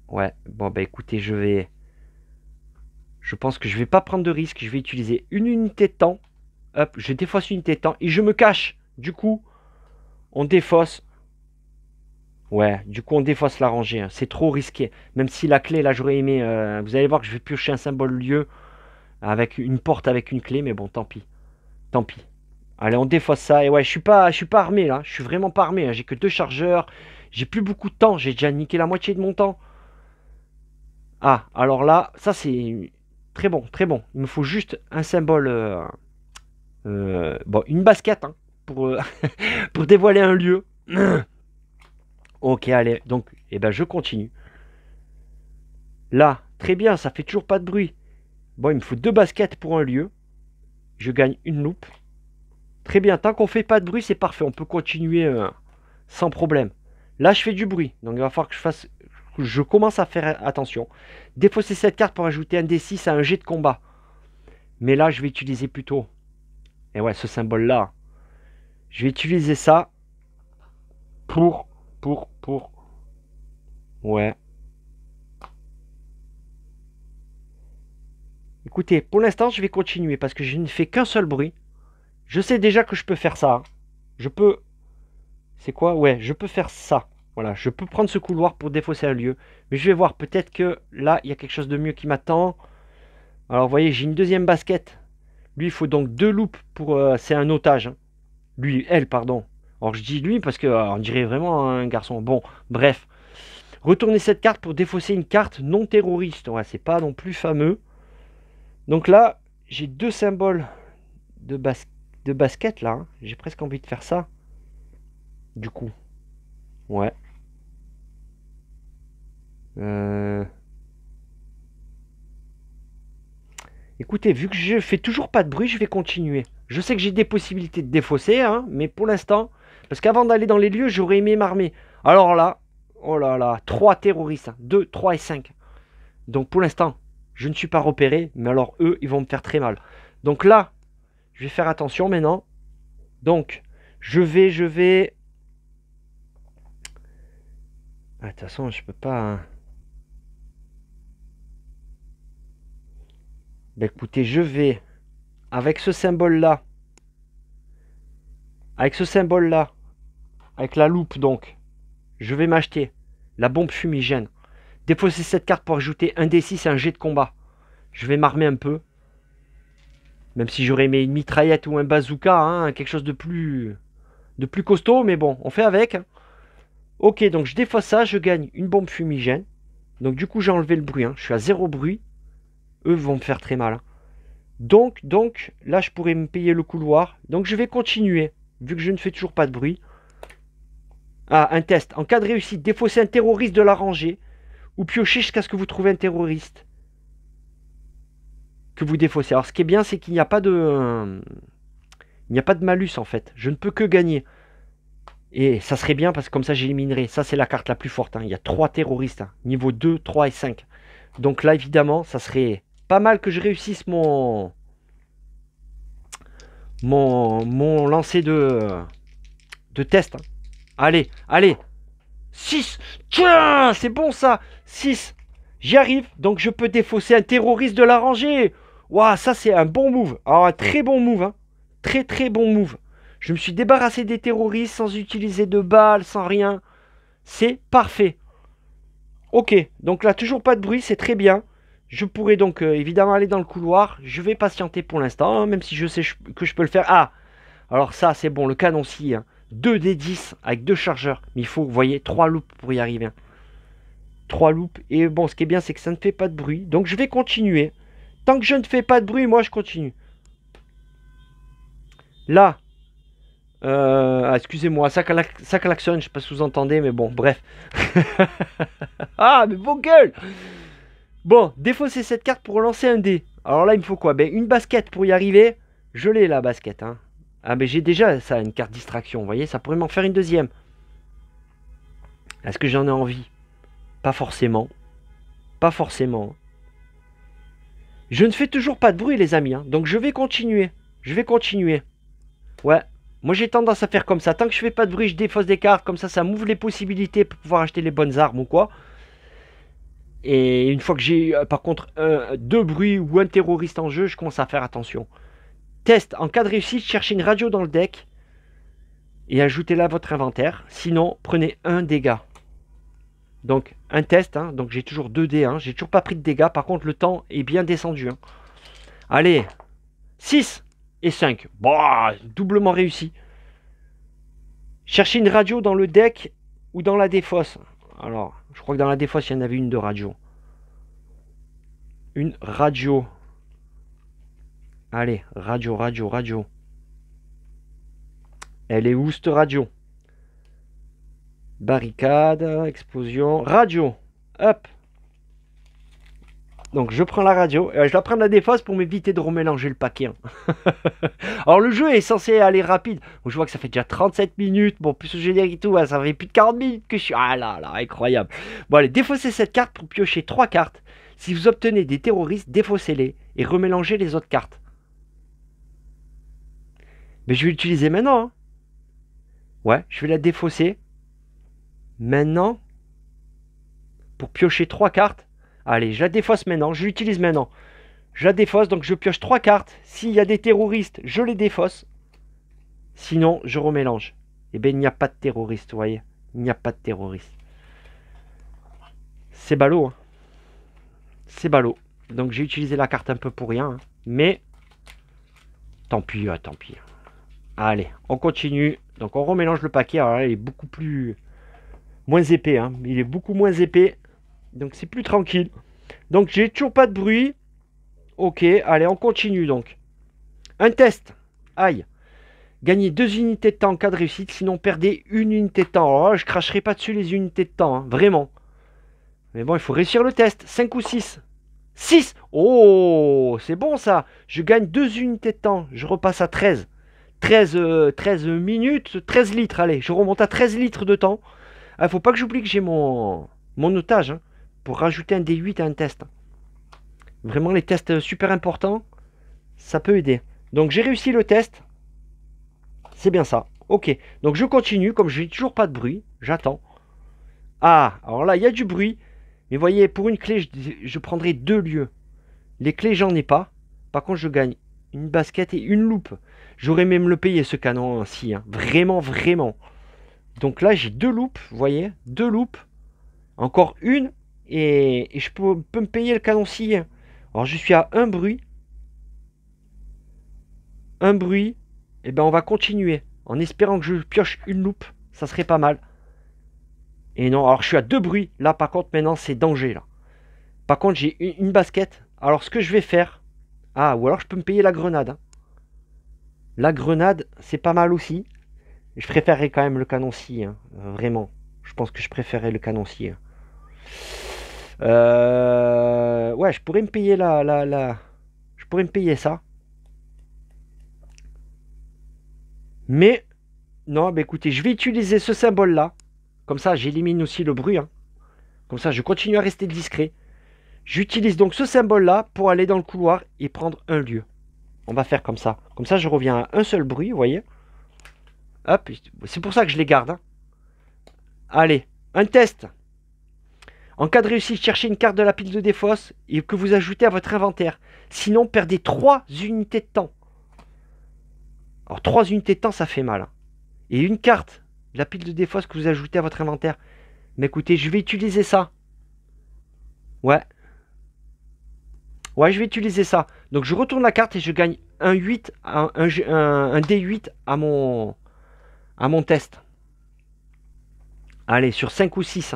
[SPEAKER 1] Ouais, bon, bah écoutez, je pense que je vais pas prendre de risque. Je vais utiliser une unité de temps. Hop, je défausse une unité de temps et je me cache. Du coup, on défausse. Ouais, du coup, on défausse la rangée. Hein. C'est trop risqué. Même si la clé, là, j'aurais aimé. Vous allez voir que je vais piocher un symbole lieu avec une porte avec une clé. Mais bon, tant pis. Tant pis. Allez, on défausse ça. Et ouais, je suis pas armé là. Je suis vraiment pas armé. Hein. J'ai que 2 chargeurs. J'ai plus beaucoup de temps. J'ai déjà niqué la moitié de mon temps. Ah, alors là, ça c'est très bon, très bon. Il me faut juste un symbole. Bon, une basket hein, pour, pour dévoiler un lieu. Ok, allez. Donc, eh ben, je continue. Là, très bien. Ça fait toujours pas de bruit. Bon, il me faut 2 baskets pour un lieu. Je gagne une loupe. Très bien, tant qu'on fait pas de bruit, c'est parfait. On peut continuer sans problème. Là, je fais du bruit. Donc, il va falloir que je commence à faire attention. Défausser cette carte pour ajouter un D6 à un jet de combat. Mais là, je vais utiliser plutôt... Et ouais, ce symbole-là. Je vais utiliser ça pour... Ouais. Écoutez, pour l'instant, je vais continuer parce que je ne fais qu'un seul bruit. Je sais déjà que je peux faire ça. Je peux... C'est quoi? Ouais, je peux faire ça. Voilà, je peux prendre ce couloir pour défausser un lieu. Mais je vais voir, peut-être que là, il y a quelque chose de mieux qui m'attend. Alors, vous voyez, j'ai une deuxième basket. Lui, il faut donc 2 loupes pour... c'est un otage. Hein. Lui, elle, pardon. Alors, je dis lui parce que on dirait vraiment un garçon. Bon, bref. Retournez cette carte pour défausser une carte non terroriste. Ouais, c'est pas non plus fameux. Donc là, j'ai 2 symboles de basket, là. Hein. J'ai presque envie de faire ça. Du coup. Ouais. Écoutez, vu que je fais toujours pas de bruit, je vais continuer. Je sais que j'ai des possibilités de défausser, hein, mais pour l'instant, parce qu'avant d'aller dans les lieux, j'aurais aimé m'armer. Alors là, oh là là, 3 terroristes, 2, 3 et 5. Donc pour l'instant, je ne suis pas repéré, mais alors eux, ils vont me faire très mal. Donc là, je vais faire attention maintenant. Donc, je vais... Ah, de toute façon, je peux pas... Hein. Ben écoutez, je vais, avec ce symbole-là, avec la loupe donc, je vais m'acheter la bombe fumigène. Défausser cette carte pour ajouter un D6 et un jet de combat. Je vais m'armer un peu. Même si j'aurais aimé une mitraillette ou un bazooka, hein, quelque chose de plus de plus costaud, mais bon, on fait avec. Ok, donc je défausse ça, je gagne une bombe fumigène. Donc du coup, j'ai enlevé le bruit. Hein. Je suis à 0 bruit. Eux vont me faire très mal. Hein. Donc, là, je pourrais me payer le couloir. Donc, je vais continuer, vu que je ne fais toujours pas de bruit. Ah, un test. En cas de réussite, défausser un terroriste de la rangée. Ou piocher jusqu'à ce que vous trouvez un terroriste. Que vous défaussez. Alors, ce qui est bien, c'est qu'il n'y a pas de... il n'y a pas de malus, en fait. Je ne peux que gagner. Et ça serait bien, parce que comme ça, j'éliminerai. Ça, c'est la carte la plus forte. Hein. Il y a 3 terroristes. Hein. Niveau 2, 3 et 5. Donc là, évidemment, ça serait pas mal que je réussisse mon lancer de test. Hein. Allez. 6. Tiens, c'est bon ça. 6. J'y arrive. Donc je peux défausser un terroriste de la rangée. Waouh, ça c'est un bon move. Alors un très bon move. Hein. Très bon move. Je me suis débarrassé des terroristes sans utiliser de balles, sans rien. C'est parfait. Ok, donc là toujours pas de bruit, c'est très bien. Je pourrais donc évidemment aller dans le couloir. Je vais patienter pour l'instant, hein, même si je sais que je peux le faire. Ah, alors ça c'est bon, le canoncier. Hein. 2 des 10 avec 2 chargeurs. Mais il faut, vous voyez, 3 loops pour y arriver. Hein. 3 loops. Et bon, ce qui est bien, c'est que ça ne fait pas de bruit. Donc je vais continuer. Tant que je ne fais pas de bruit, moi je continue. Là. Excusez-moi, ça klaxonne, je sais pas si vous entendez, mais bon, bref. Ah, mais vos gueules! Bon, défausser cette carte pour lancer un dé. Alors là, il me faut quoi? Ben, une basket pour y arriver. Je l'ai, la basket. Hein. Ah, mais j'ai déjà ça, une carte distraction. Vous voyez, ça pourrait m'en faire une deuxième. Est-ce que j'en ai envie? Pas forcément. Pas forcément. Je ne fais toujours pas de bruit, les amis. Hein. Donc, je vais continuer. Ouais. Moi, j'ai tendance à faire comme ça. Tant que je fais pas de bruit, je défausse des cartes. Comme ça m'ouvre les possibilités pour pouvoir acheter les bonnes armes ou quoi. Et une fois que j'ai, par contre, 2 bruits ou un terroriste en jeu, je commence à faire attention. Test, en cas de réussite, cherchez une radio dans le deck et ajoutez-la à votre inventaire. Sinon, prenez un dégât. Donc, un test, hein, donc j'ai toujours 2 dés. Hein, j'ai toujours pas pris de dégâts. Par contre, le temps est bien descendu. Hein. Allez, 6 et 5. Bah, doublement réussi. Cherchez une radio dans le deck ou dans la défausse. Alors, je crois que dans la défausse, il y en avait une de radio. Une radio. Allez, radio. Elle est où cette radio? Barricade, explosion, radio. Hop. Donc je prends la radio. Je la prends de la défausse pour m'éviter de remélanger le paquet. Hein. Alors le jeu est censé aller rapide. Bon, je vois que ça fait déjà 37 minutes. Bon, plus le générique et tout, ça fait plus de 40 minutes que je suis... Ah là, incroyable. Bon, allez, défaussez cette carte pour piocher 3 cartes. Si vous obtenez des terroristes, défaussez-les et remélangez les autres cartes. Mais je vais l'utiliser maintenant. Hein. Ouais, je vais la défausser. Maintenant. Pour piocher 3 cartes. Allez, je la défausse maintenant. Je l'utilise maintenant. Je la défausse, donc je pioche 3 cartes. S'il y a des terroristes, je les défausse. Sinon, je remélange. Eh bien, il n'y a pas de terroristes, vous voyez. Il n'y a pas de terroristes. C'est ballot. Hein. C'est ballot. Donc, j'ai utilisé la carte un peu pour rien. Hein. Mais, tant pis, tant pis. Allez, on continue. Donc, on remélange le paquet. Alors là, il est beaucoup plus... moins épais. Hein. Il est beaucoup moins épais. Donc, c'est plus tranquille. Donc, j'ai toujours pas de bruit. Ok, allez, on continue donc. Un test. Aïe. Gagnez 2 unités de temps en cas de réussite, sinon perdez 1 unité de temps. Alors là, je cracherai pas dessus les unités de temps, hein, vraiment. Mais bon, il faut réussir le test. 5 ou 6. 6. Oh, c'est bon ça. Je gagne 2 unités de temps. Je repasse à 13. 13 minutes, 13 litres. Allez, je remonte à 13 litres de temps. Il faut pas que j'oublie que j'ai mon otage hein, pour rajouter un D8 à un test. Vraiment, les tests super importants, ça peut aider. Donc, j'ai réussi le test. C'est bien ça. Ok. Donc, je continue. Comme je n'ai toujours pas de bruit, j'attends. Ah, alors là, il y a du bruit. Mais vous voyez, pour une clé, je prendrai 2 lieux. Les clés, j'en ai pas. Par contre, je gagne une basket et une loupe. J'aurais même le payer, ce canon ainsi. Hein. Vraiment, vraiment. Donc là, j'ai 2 loupes. Vous voyez, 2 loupes. Encore une. Et je peux me payer le canon scie. Alors, je suis à un bruit. Un bruit. Et ben, on va continuer. En espérant que je pioche une loupe. Ça serait pas mal. Et non, alors je suis à 2 bruits. Là, par contre, maintenant, c'est danger, là. Par contre, j'ai une basket. Alors, ce que je vais faire... Ah, ou alors je peux me payer la grenade. Hein. La grenade, c'est pas mal aussi. Je préférerais quand même le canoncier. Hein. Vraiment. Je pense que je préférerais le canoncier. Ouais, je pourrais me payer Je pourrais me payer ça. Mais... Non, bah écoutez, je vais utiliser ce symbole-là. Comme ça, j'élimine aussi le bruit. Hein. Comme ça, je continue à rester discret. J'utilise donc ce symbole-là pour aller dans le couloir et prendre un lieu. On va faire comme ça. Comme ça, je reviens à un seul bruit, vous voyez. Hop, c'est pour ça que je les garde. Hein. Allez, un test. En cas de réussite, cherchez une carte de la pile de défausse et que vous ajoutez à votre inventaire. Sinon, perdez 3 unités de temps. Alors, 3 unités de temps, ça fait mal. Hein. Et une carte de la pile de défausse que vous ajoutez à votre inventaire. Mais écoutez, je vais utiliser ça. Ouais. Ouais, je vais utiliser ça. Donc, je retourne la carte et je gagne un 8, un D8 à mon test. Allez, sur 5 ou 6.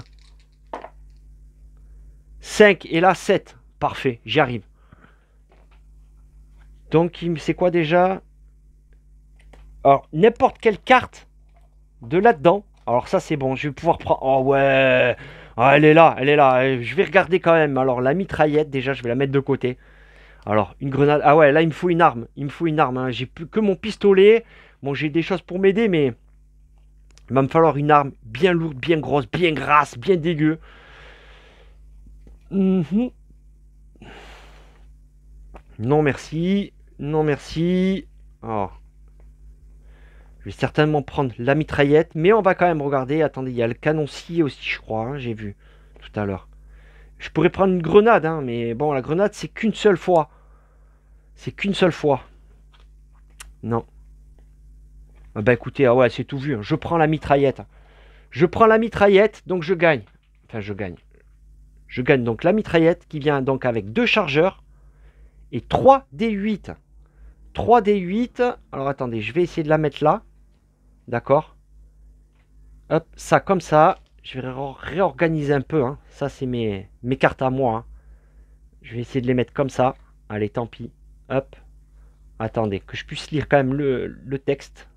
[SPEAKER 1] 5 et là 7. Parfait, j'y arrive. Donc, c'est quoi déjà? Alors, n'importe quelle carte de là-dedans. Alors ça, c'est bon. Je vais pouvoir prendre... Oh ouais. Ah, elle est là, elle est là. Je vais regarder quand même. Alors, la mitraillette, déjà, je vais la mettre de côté. Alors, une grenade. Ah ouais, là, il me faut une arme. Il me faut une arme. Hein. J'ai plus que mon pistolet. Bon, j'ai des choses pour m'aider, mais... Il va me falloir une arme bien lourde, bien grosse, bien grasse, bien dégueu. Non, merci. Non, merci. Oh. Je vais certainement prendre la mitraillette, mais on va quand même regarder. Attendez, il y a le canoncier aussi, je crois, hein, j'ai vu tout à l'heure. Je pourrais prendre une grenade, hein, mais bon, la grenade, c'est qu'une seule fois. C'est qu'une seule fois. Non. Ah bah écoutez, ah ouais, c'est tout vu. Hein. Je prends la mitraillette. Je prends la mitraillette, donc je gagne. Enfin, je gagne. Je gagne donc la mitraillette qui vient donc avec 2 chargeurs et 3 D8. 3 D8. Alors attendez, je vais essayer de la mettre là. D'accord. Hop, ça comme ça. Je vais réorganiser un peu. Hein. Ça, c'est mes cartes à moi. Hein. Je vais essayer de les mettre comme ça. Allez, tant pis. Hop. Attendez, que je puisse lire quand même le texte.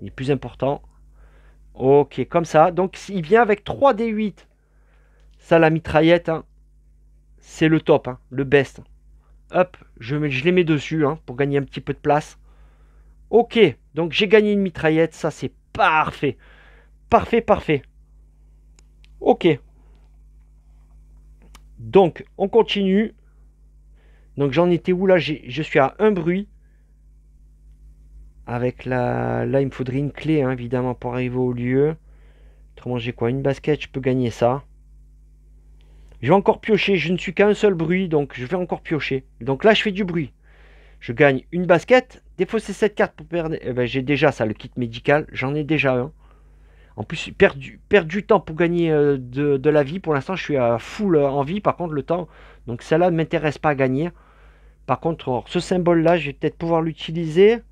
[SPEAKER 1] Il est plus important. Ok, comme ça. Donc, il vient avec 3 D8. Ça, la mitraillette, hein, c'est le top, hein, le best. Hop, je les mets dessus hein, pour gagner un petit peu de place. Ok, donc j'ai gagné une mitraillette. Ça, c'est parfait. Parfait, parfait. Ok. Donc, on continue. Donc, j'en étais où là? Je suis à un bruit. Avec la... Là, il me faudrait une clé, hein, évidemment, pour arriver au lieu. Autrement, j'ai quoi? Une basket, je peux gagner ça. Je vais encore piocher. Je ne suis qu'à un seul bruit, donc je vais encore piocher. Donc là, je fais du bruit. Je gagne une basket. Défausser cette carte pour perdre... Eh ben, j'ai déjà ça, le kit médical. J'en ai déjà un. En plus, perdre du temps pour gagner de la vie. Pour l'instant, je suis à full en vie. Par contre, le temps... Donc, celle-là ne m'intéresse pas à gagner. Par contre, ce symbole-là, je vais peut-être pouvoir l'utiliser.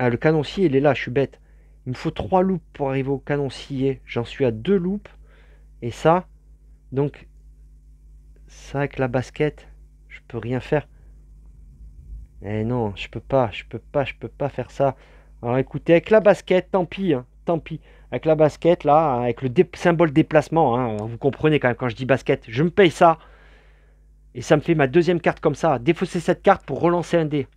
[SPEAKER 1] Ah, le canoncier, il est là. Je suis bête. Il me faut 3 loupes pour arriver au canoncier. J'en suis à 2 loupes. Et ça... Donc, ça avec la basket, je peux rien faire. Eh non, je peux pas faire ça. Alors écoutez, avec la basket, tant pis, hein, tant pis. Avec la basket, là, avec le symbole déplacement, hein, vous comprenez quand même quand je dis basket, je me paye ça. Et ça me fait ma deuxième carte comme ça. Défausser cette carte pour relancer un dé.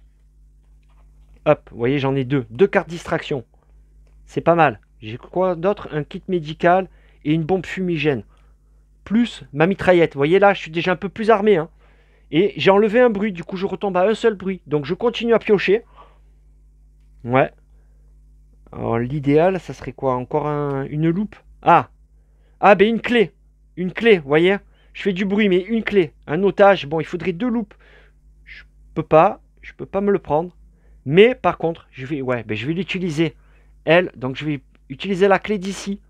[SPEAKER 1] Hop, vous voyez, j'en ai 2. 2 cartes distraction. C'est pas mal. J'ai quoi d'autre? Un kit médical et une bombe fumigène. Plus ma mitraillette. Vous voyez là, je suis déjà un peu plus armé. Hein. Et j'ai enlevé un bruit, du coup je retombe à un seul bruit. Donc je continue à piocher. Ouais. Alors l'idéal, ça serait quoi? Encore une loupe? Ah. Ah ben une clé. Une clé, vous voyez? Je fais du bruit, mais une clé. Un otage, bon, il faudrait 2 loupes. Je peux pas me le prendre. Mais par contre, je vais l'utiliser. Elle, donc je vais utiliser la clé d'ici.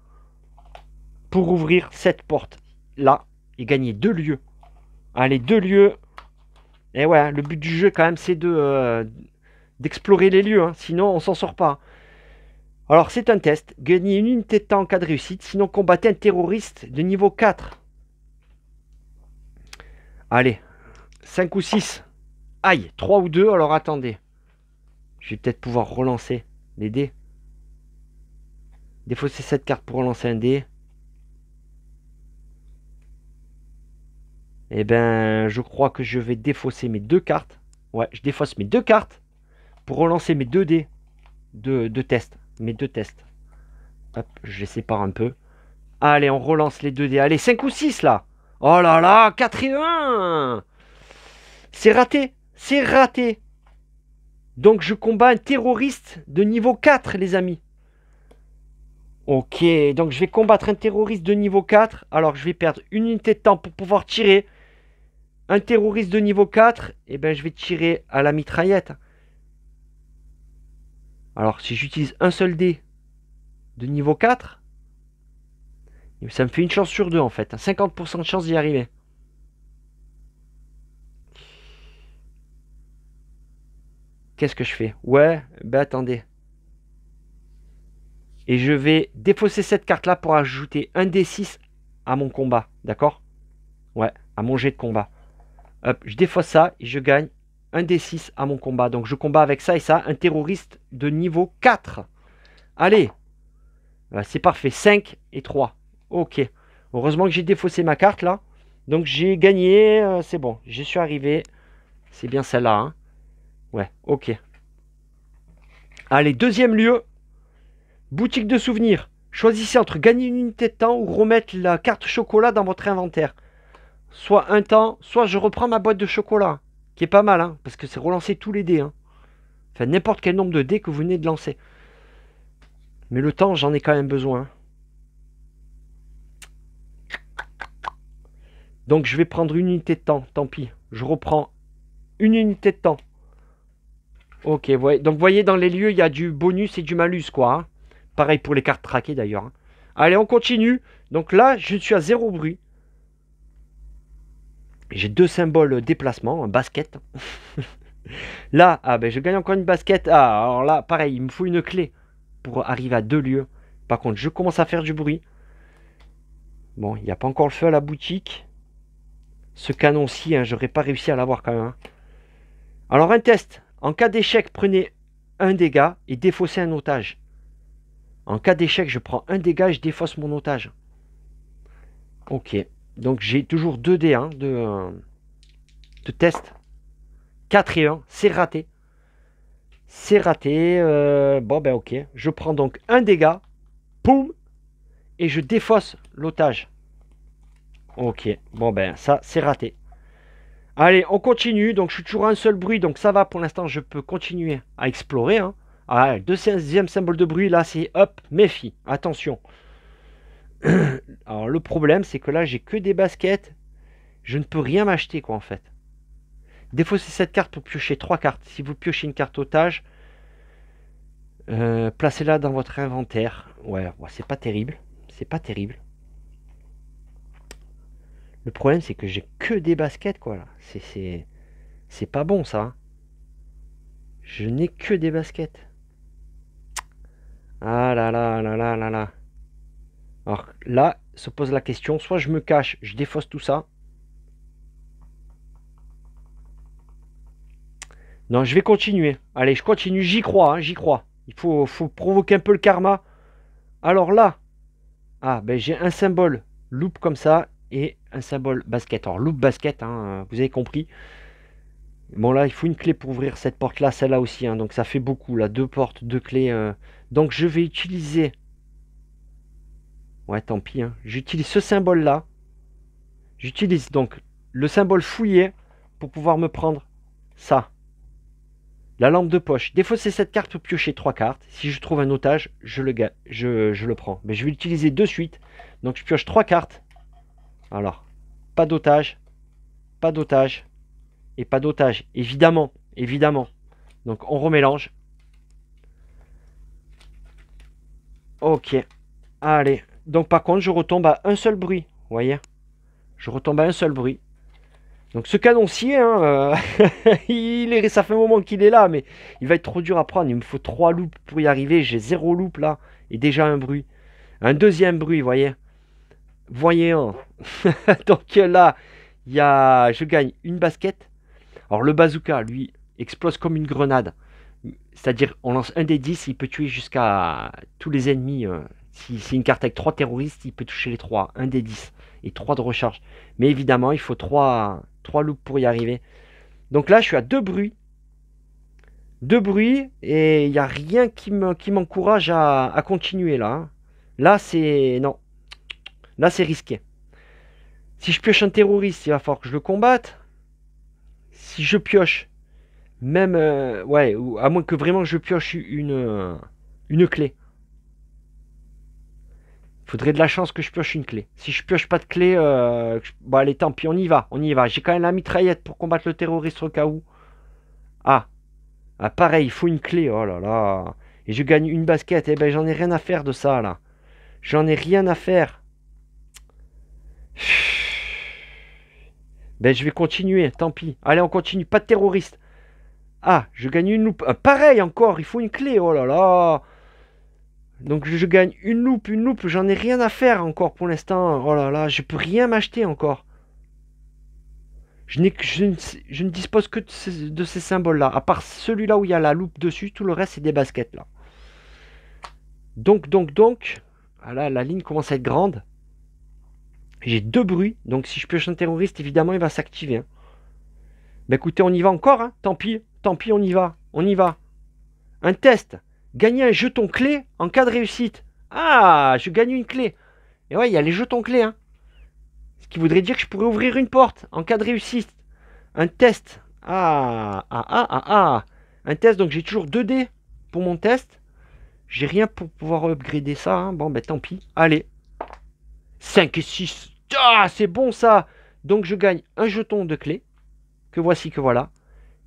[SPEAKER 1] Pour ouvrir cette porte. Là, et gagner 2 lieux. Allez, 2 lieux. Et ouais, le but du jeu quand même, c'est de d'explorer les lieux, hein, sinon on s'en sort pas. Alors c'est un test. Gagnez une unité de temps en cas de réussite, sinon combattez un terroriste de niveau 4. Allez, 5 ou 6. Aïe, 3 ou 2, alors attendez. Je vais peut-être pouvoir relancer les dés. Défausser cette carte pour relancer un dé. Eh ben, je crois que je vais défausser mes 2 cartes. Ouais, je défausse mes 2 cartes pour relancer mes 2 dés de test. Mes 2 tests. Hop, je les sépare un peu. Allez, on relance les 2 dés. Allez, 5 ou 6 là. Oh là là, 4 et 1. C'est raté. C'est raté. Donc je combats un terroriste de niveau 4, les amis. Ok, donc je vais combattre un terroriste de niveau 4. Alors je vais perdre une unité de temps pour pouvoir tirer. Un terroriste de niveau 4, et ben je vais tirer à la mitraillette. Alors si j'utilise un seul dé de niveau 4, ça me fait une chance sur 2 en fait. 50% de chance d'y arriver. Qu'est-ce que je fais? Ouais, ben attendez. Et je vais défausser cette carte-là pour ajouter un D6 à mon combat. D'accord? Ouais, à mon jet de combat. Hop, je défausse ça et je gagne un D6 à mon combat. Donc je combats avec ça et ça, un terroriste de niveau 4. Allez, c'est parfait, 5 et 3. Ok, heureusement que j'ai défaussé ma carte là. Donc j'ai gagné, c'est bon, j'y suis arrivé. C'est bien celle-là, hein. Ouais, ok. Allez, deuxième lieu, boutique de souvenirs. Choisissez entre gagner une unité de temps ou remettre la carte chocolat dans votre inventaire. Soit un temps, soit je reprends ma boîte de chocolat. Qui est pas mal, hein, parce que c'est relancer tous les dés. Hein. Enfin, n'importe quel nombre de dés que vous venez de lancer. Mais le temps, j'en ai quand même besoin. Donc je vais prendre une unité de temps, tant pis. Je reprends une unité de temps. Ok, ouais. Donc vous voyez, dans les lieux, il y a du bonus et du malus, quoi. Hein. Pareil pour les cartes traquées, d'ailleurs. Hein. Allez, on continue. Donc là, je suis à 0 bruit. J'ai 2 symboles déplacement, un basket. Là, ah ben je gagne encore une basket. Ah, alors là, pareil, il me faut une clé pour arriver à 2 lieux. Par contre, je commence à faire du bruit. Bon, il n'y a pas encore le feu à la boutique. Ce canon-ci, hein, j'aurais pas réussi à l'avoir quand même. Hein. Alors, un test. En cas d'échec, prenez un dégât et défaussez un otage. En cas d'échec, je prends un dégât et je défausse mon otage. Ok. Donc, j'ai toujours 2 dés hein, de test. 4 et 1, c'est raté. C'est raté. Bon, ben ok. Je prends donc un dégât. Poum. Et je défausse l'otage. Ok. Bon, ben ça, c'est raté. Allez, on continue. Donc, je suis toujours à un seul bruit. Donc, ça va. Pour l'instant, je peux continuer à explorer. Hein. Ah, deuxième symbole de bruit. Là, c'est hop. Méfie. Attention. Alors, le problème, c'est que là, j'ai que des baskets. Je ne peux rien m'acheter, quoi, en fait. Défaussez cette carte pour piocher 3 cartes. Si vous piochez une carte otage, placez-la dans votre inventaire. Ouais, c'est pas terrible. C'est pas terrible. Le problème, c'est que j'ai que des baskets, quoi. Là. C'est pas bon, ça. Hein. Je n'ai que des baskets. Ah là là là là là là. Alors là, se pose la question. Soit je me cache, je défausse tout ça. Non, je vais continuer. Allez, je continue. J'y crois, hein, j'y crois. Il faut provoquer un peu le karma. Alors là, ah, ben j'ai un symbole loupe comme ça et un symbole basket. Alors loupe basket, hein, vous avez compris. Bon là, il faut une clé pour ouvrir cette porte-là, celle-là aussi. Hein, donc ça fait beaucoup, là, 2 portes, 2 clés. Donc je vais utiliser... Ouais, tant pis. Hein. J'utilise ce symbole-là. J'utilise donc le symbole fouillé pour pouvoir me prendre ça. La lampe de poche. Défausser cette carte pour piocher 3 cartes. Si je trouve un otage, je le prends. Mais je vais l'utiliser de suite. Donc je pioche 3 cartes. Alors, pas d'otage. Pas d'otage. Et pas d'otage. Évidemment. Évidemment. Donc on remélange. Ok. Allez. Donc par contre, je retombe à un seul bruit. Vous voyez? Je retombe à un seul bruit. Donc ce canoncier, hein, ça fait un moment qu'il est là, mais il va être trop dur à prendre. Il me faut 3 loops pour y arriver. J'ai 0 loop là. Et déjà un bruit. Un deuxième bruit, voyez. Voyez un. Donc là, je gagne une basket. Alors le bazooka, lui, explose comme une grenade. C'est-à-dire, on lance un des 10, il peut tuer jusqu'à tous les ennemis. Si c'est une carte avec 3 terroristes, il peut toucher les 3. Un des 10. Et 3 de recharge. Mais évidemment, il faut 3 loops pour y arriver. Donc là, je suis à 2 bruits. 2 bruits. Et il n'y a rien qui m'encourage à continuer là. Hein. Là, c'est... Non. Là, c'est risqué. Si je pioche un terroriste, il va falloir que je le combatte. Si je pioche, même... ouais, ou à moins que vraiment je pioche une clé. Faudrait de la chance que je pioche une clé. Si je pioche pas de clé, bon allez, tant pis, on y va, on y va. J'ai quand même la mitraillette pour combattre le terroriste au cas où. Ah, ah pareil, il faut une clé, oh là là. Et je gagne une basket, eh ben j'en ai rien à faire de ça là. J'en ai rien à faire. Ben je vais continuer, tant pis. Allez, on continue, pas de terroriste. Ah, je gagne une loupe. Ah, pareil encore, il faut une clé, oh là là. Donc je gagne une loupe, j'en ai rien à faire encore pour l'instant. Oh là là, je peux rien m'acheter encore. Je ne dispose que de ces symboles-là. À part celui-là où il y a la loupe dessus, tout le reste c'est des baskets là. Donc. Ah là, la ligne commence à être grande. J'ai 2 bruits, donc si je pioche un terroriste, évidemment il va s'activer. Hein. Bah écoutez, on y va encore, hein. Tant pis, on y va, Un test. Gagner un jeton clé en cas de réussite. Ah, je gagne une clé. Et ouais, il y a les jetons clés, hein. Ce qui voudrait dire que je pourrais ouvrir une porte en cas de réussite. Un test. Un test, donc j'ai toujours 2 dés pour mon test. J'ai rien pour pouvoir upgrader ça. Hein. Bon, ben tant pis. Allez. 5 et 6. Ah, c'est bon ça. Donc je gagne un jeton de clé. Que voici, que voilà.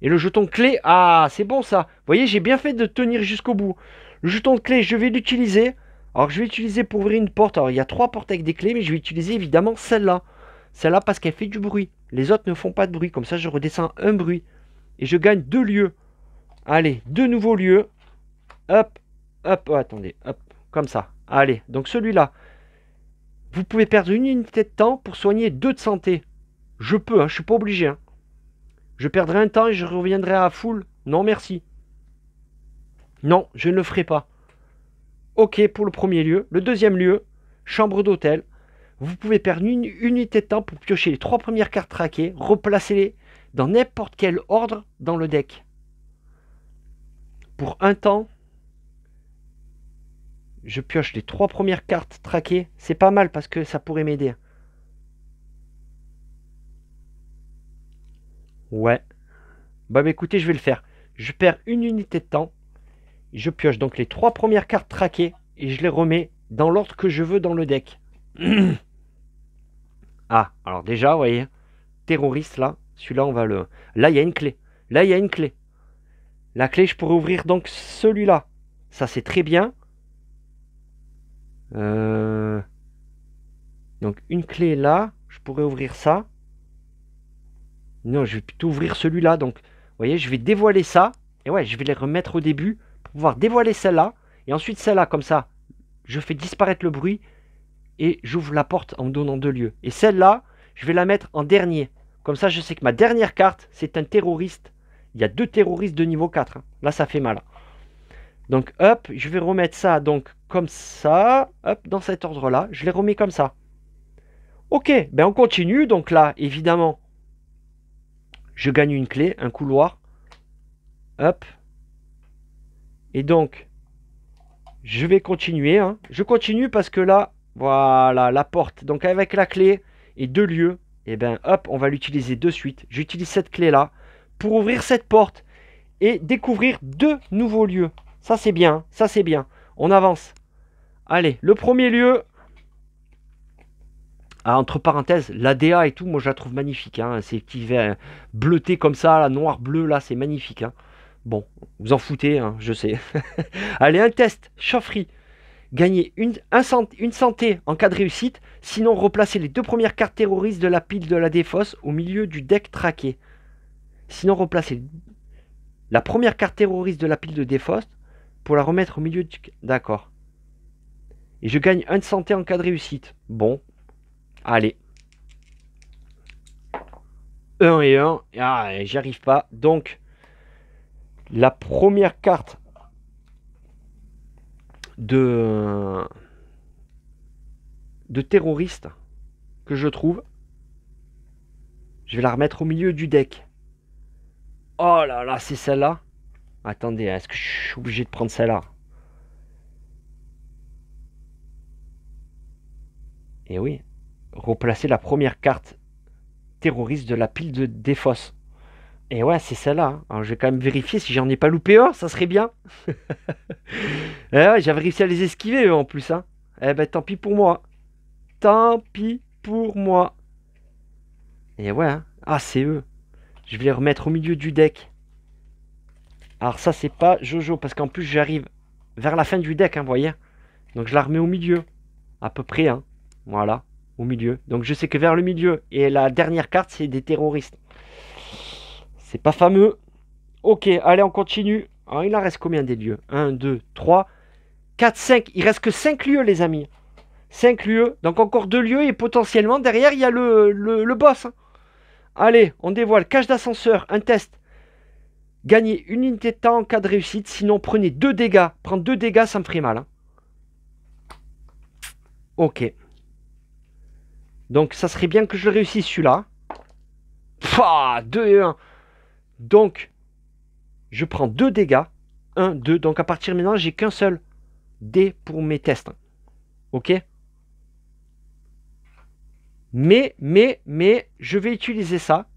[SPEAKER 1] Et le jeton de clé, ah, c'est bon ça. Vous voyez, j'ai bien fait de tenir jusqu'au bout. Le jeton de clé, je vais l'utiliser. Alors, je vais l'utiliser pour ouvrir une porte. Alors, il y a 3 portes avec des clés, mais je vais utiliser évidemment celle-là. Celle-là parce qu'elle fait du bruit. Les autres ne font pas de bruit. Comme ça, je redescends un bruit. Et je gagne 2 lieux. Allez, 2 nouveaux lieux. Hop, hop, oh, attendez, hop, comme ça. Allez, donc celui-là. Vous pouvez perdre une unité de temps pour soigner 2 de santé. Je peux, hein, je suis pas obligé. Hein. Je perdrai un temps et je reviendrai à full. Non, merci. Non, je ne le ferai pas. Ok pour le premier lieu. Le deuxième lieu, chambre d'hôtel. Vous pouvez perdre une unité de temps pour piocher les 3 premières cartes traquées, replacer-les dans n'importe quel ordre dans le deck. Pour un temps, je pioche les 3 premières cartes traquées. C'est pas mal parce que ça pourrait m'aider. Ouais. Bah écoutez, je vais le faire. Je perds une unité de temps. Je pioche donc les 3 premières cartes traquées et je les remets dans l'ordre que je veux dans le deck. Ah, alors déjà, vous voyez, terroriste là, celui-là on va le... Là il y a une clé, La clé, je pourrais ouvrir donc celui-là. Ça c'est très bien. Donc une clé là, je pourrais ouvrir ça. Non, je vais plutôt ouvrir celui-là. Donc, vous voyez, je vais dévoiler ça. Et ouais, je vais les remettre au début pour pouvoir dévoiler celle-là. Et ensuite celle-là, comme ça, je fais disparaître le bruit. Et j'ouvre la porte en me donnant 2 lieux. Et celle-là, je vais la mettre en dernier. Comme ça, je sais que ma dernière carte, c'est un terroriste. Il y a 2 terroristes de niveau 4. Hein. Là, ça fait mal. Donc, hop, je vais remettre ça donc comme ça. Hop, dans cet ordre-là. Je les remets comme ça. Ok, ben on continue. Donc là, évidemment, je gagne une clé, un couloir. Hop. Et donc, je vais continuer. Hein. Je continue parce que là, voilà, la porte. Donc avec la clé et 2 lieux, et ben hop, on va l'utiliser de suite. J'utilise cette clé-là pour ouvrir cette porte et découvrir 2 nouveaux lieux. Ça c'est bien, ça c'est bien. On avance. Allez, le premier lieu. Ah, entre parenthèses, l'ADA et tout, moi je la trouve magnifique. Hein. Ces petits verts bleutés comme ça, là, noir-bleu, là, c'est magnifique. Hein. Bon, vous en foutez, hein, je sais. Allez, un test, chaufferie. Gagnez une santé en cas de réussite. Sinon, replacez les deux premières cartes terroristes de la pile de la défausse au milieu du deck traqué. Sinon, replacez la première carte terroriste de la pile de défausse pour la remettre au milieu du... D'accord. Et je gagne 1 de santé en cas de réussite. Bon. Allez. 1 et 1. Ah, j'y arrive pas. Donc, la première carte de terroriste que je trouve, je vais la remettre au milieu du deck. Oh là là, c'est celle-là. Attendez, est-ce que je suis obligé de prendre celle-là? Et oui, replacer la première carte terroriste de la pile de défausse. Et ouais, c'est celle-là. Hein. Alors je vais quand même vérifier si j'en ai pas loupé un, ça serait bien. Ouais, j'avais réussi à les esquiver eux en plus. Hein. Eh ben tant pis pour moi. Tant pis pour moi. Et ouais, hein. Ah c'est eux. Je vais les remettre au milieu du deck. Alors ça c'est pas Jojo parce qu'en plus j'arrive vers la fin du deck, hein, vous voyez. Donc je la remets au milieu. À peu près, hein. Voilà, au milieu. Donc je sais que vers le milieu et la dernière carte c'est des terroristes. C'est pas fameux. Ok, allez on continue. Alors il en reste combien des lieux? 1, 2, 3, 4, 5. Il reste que 5 lieux les amis. 5 lieux. Donc encore 2 lieux et potentiellement derrière il y a le boss. Hein. Allez, on dévoile. Cage d'ascenseur, un test. Gagnez une unité de temps en cas de réussite. Sinon prenez 2 dégâts. Prendre 2 dégâts ça me ferait mal. Hein. Ok. Donc ça serait bien que je réussisse celui-là. 2 et 1. Donc, je prends 2 dégâts. 1, 2. Donc à partir de maintenant, j'ai qu'un seul dé pour mes tests. Ok. Mais, je vais utiliser ça.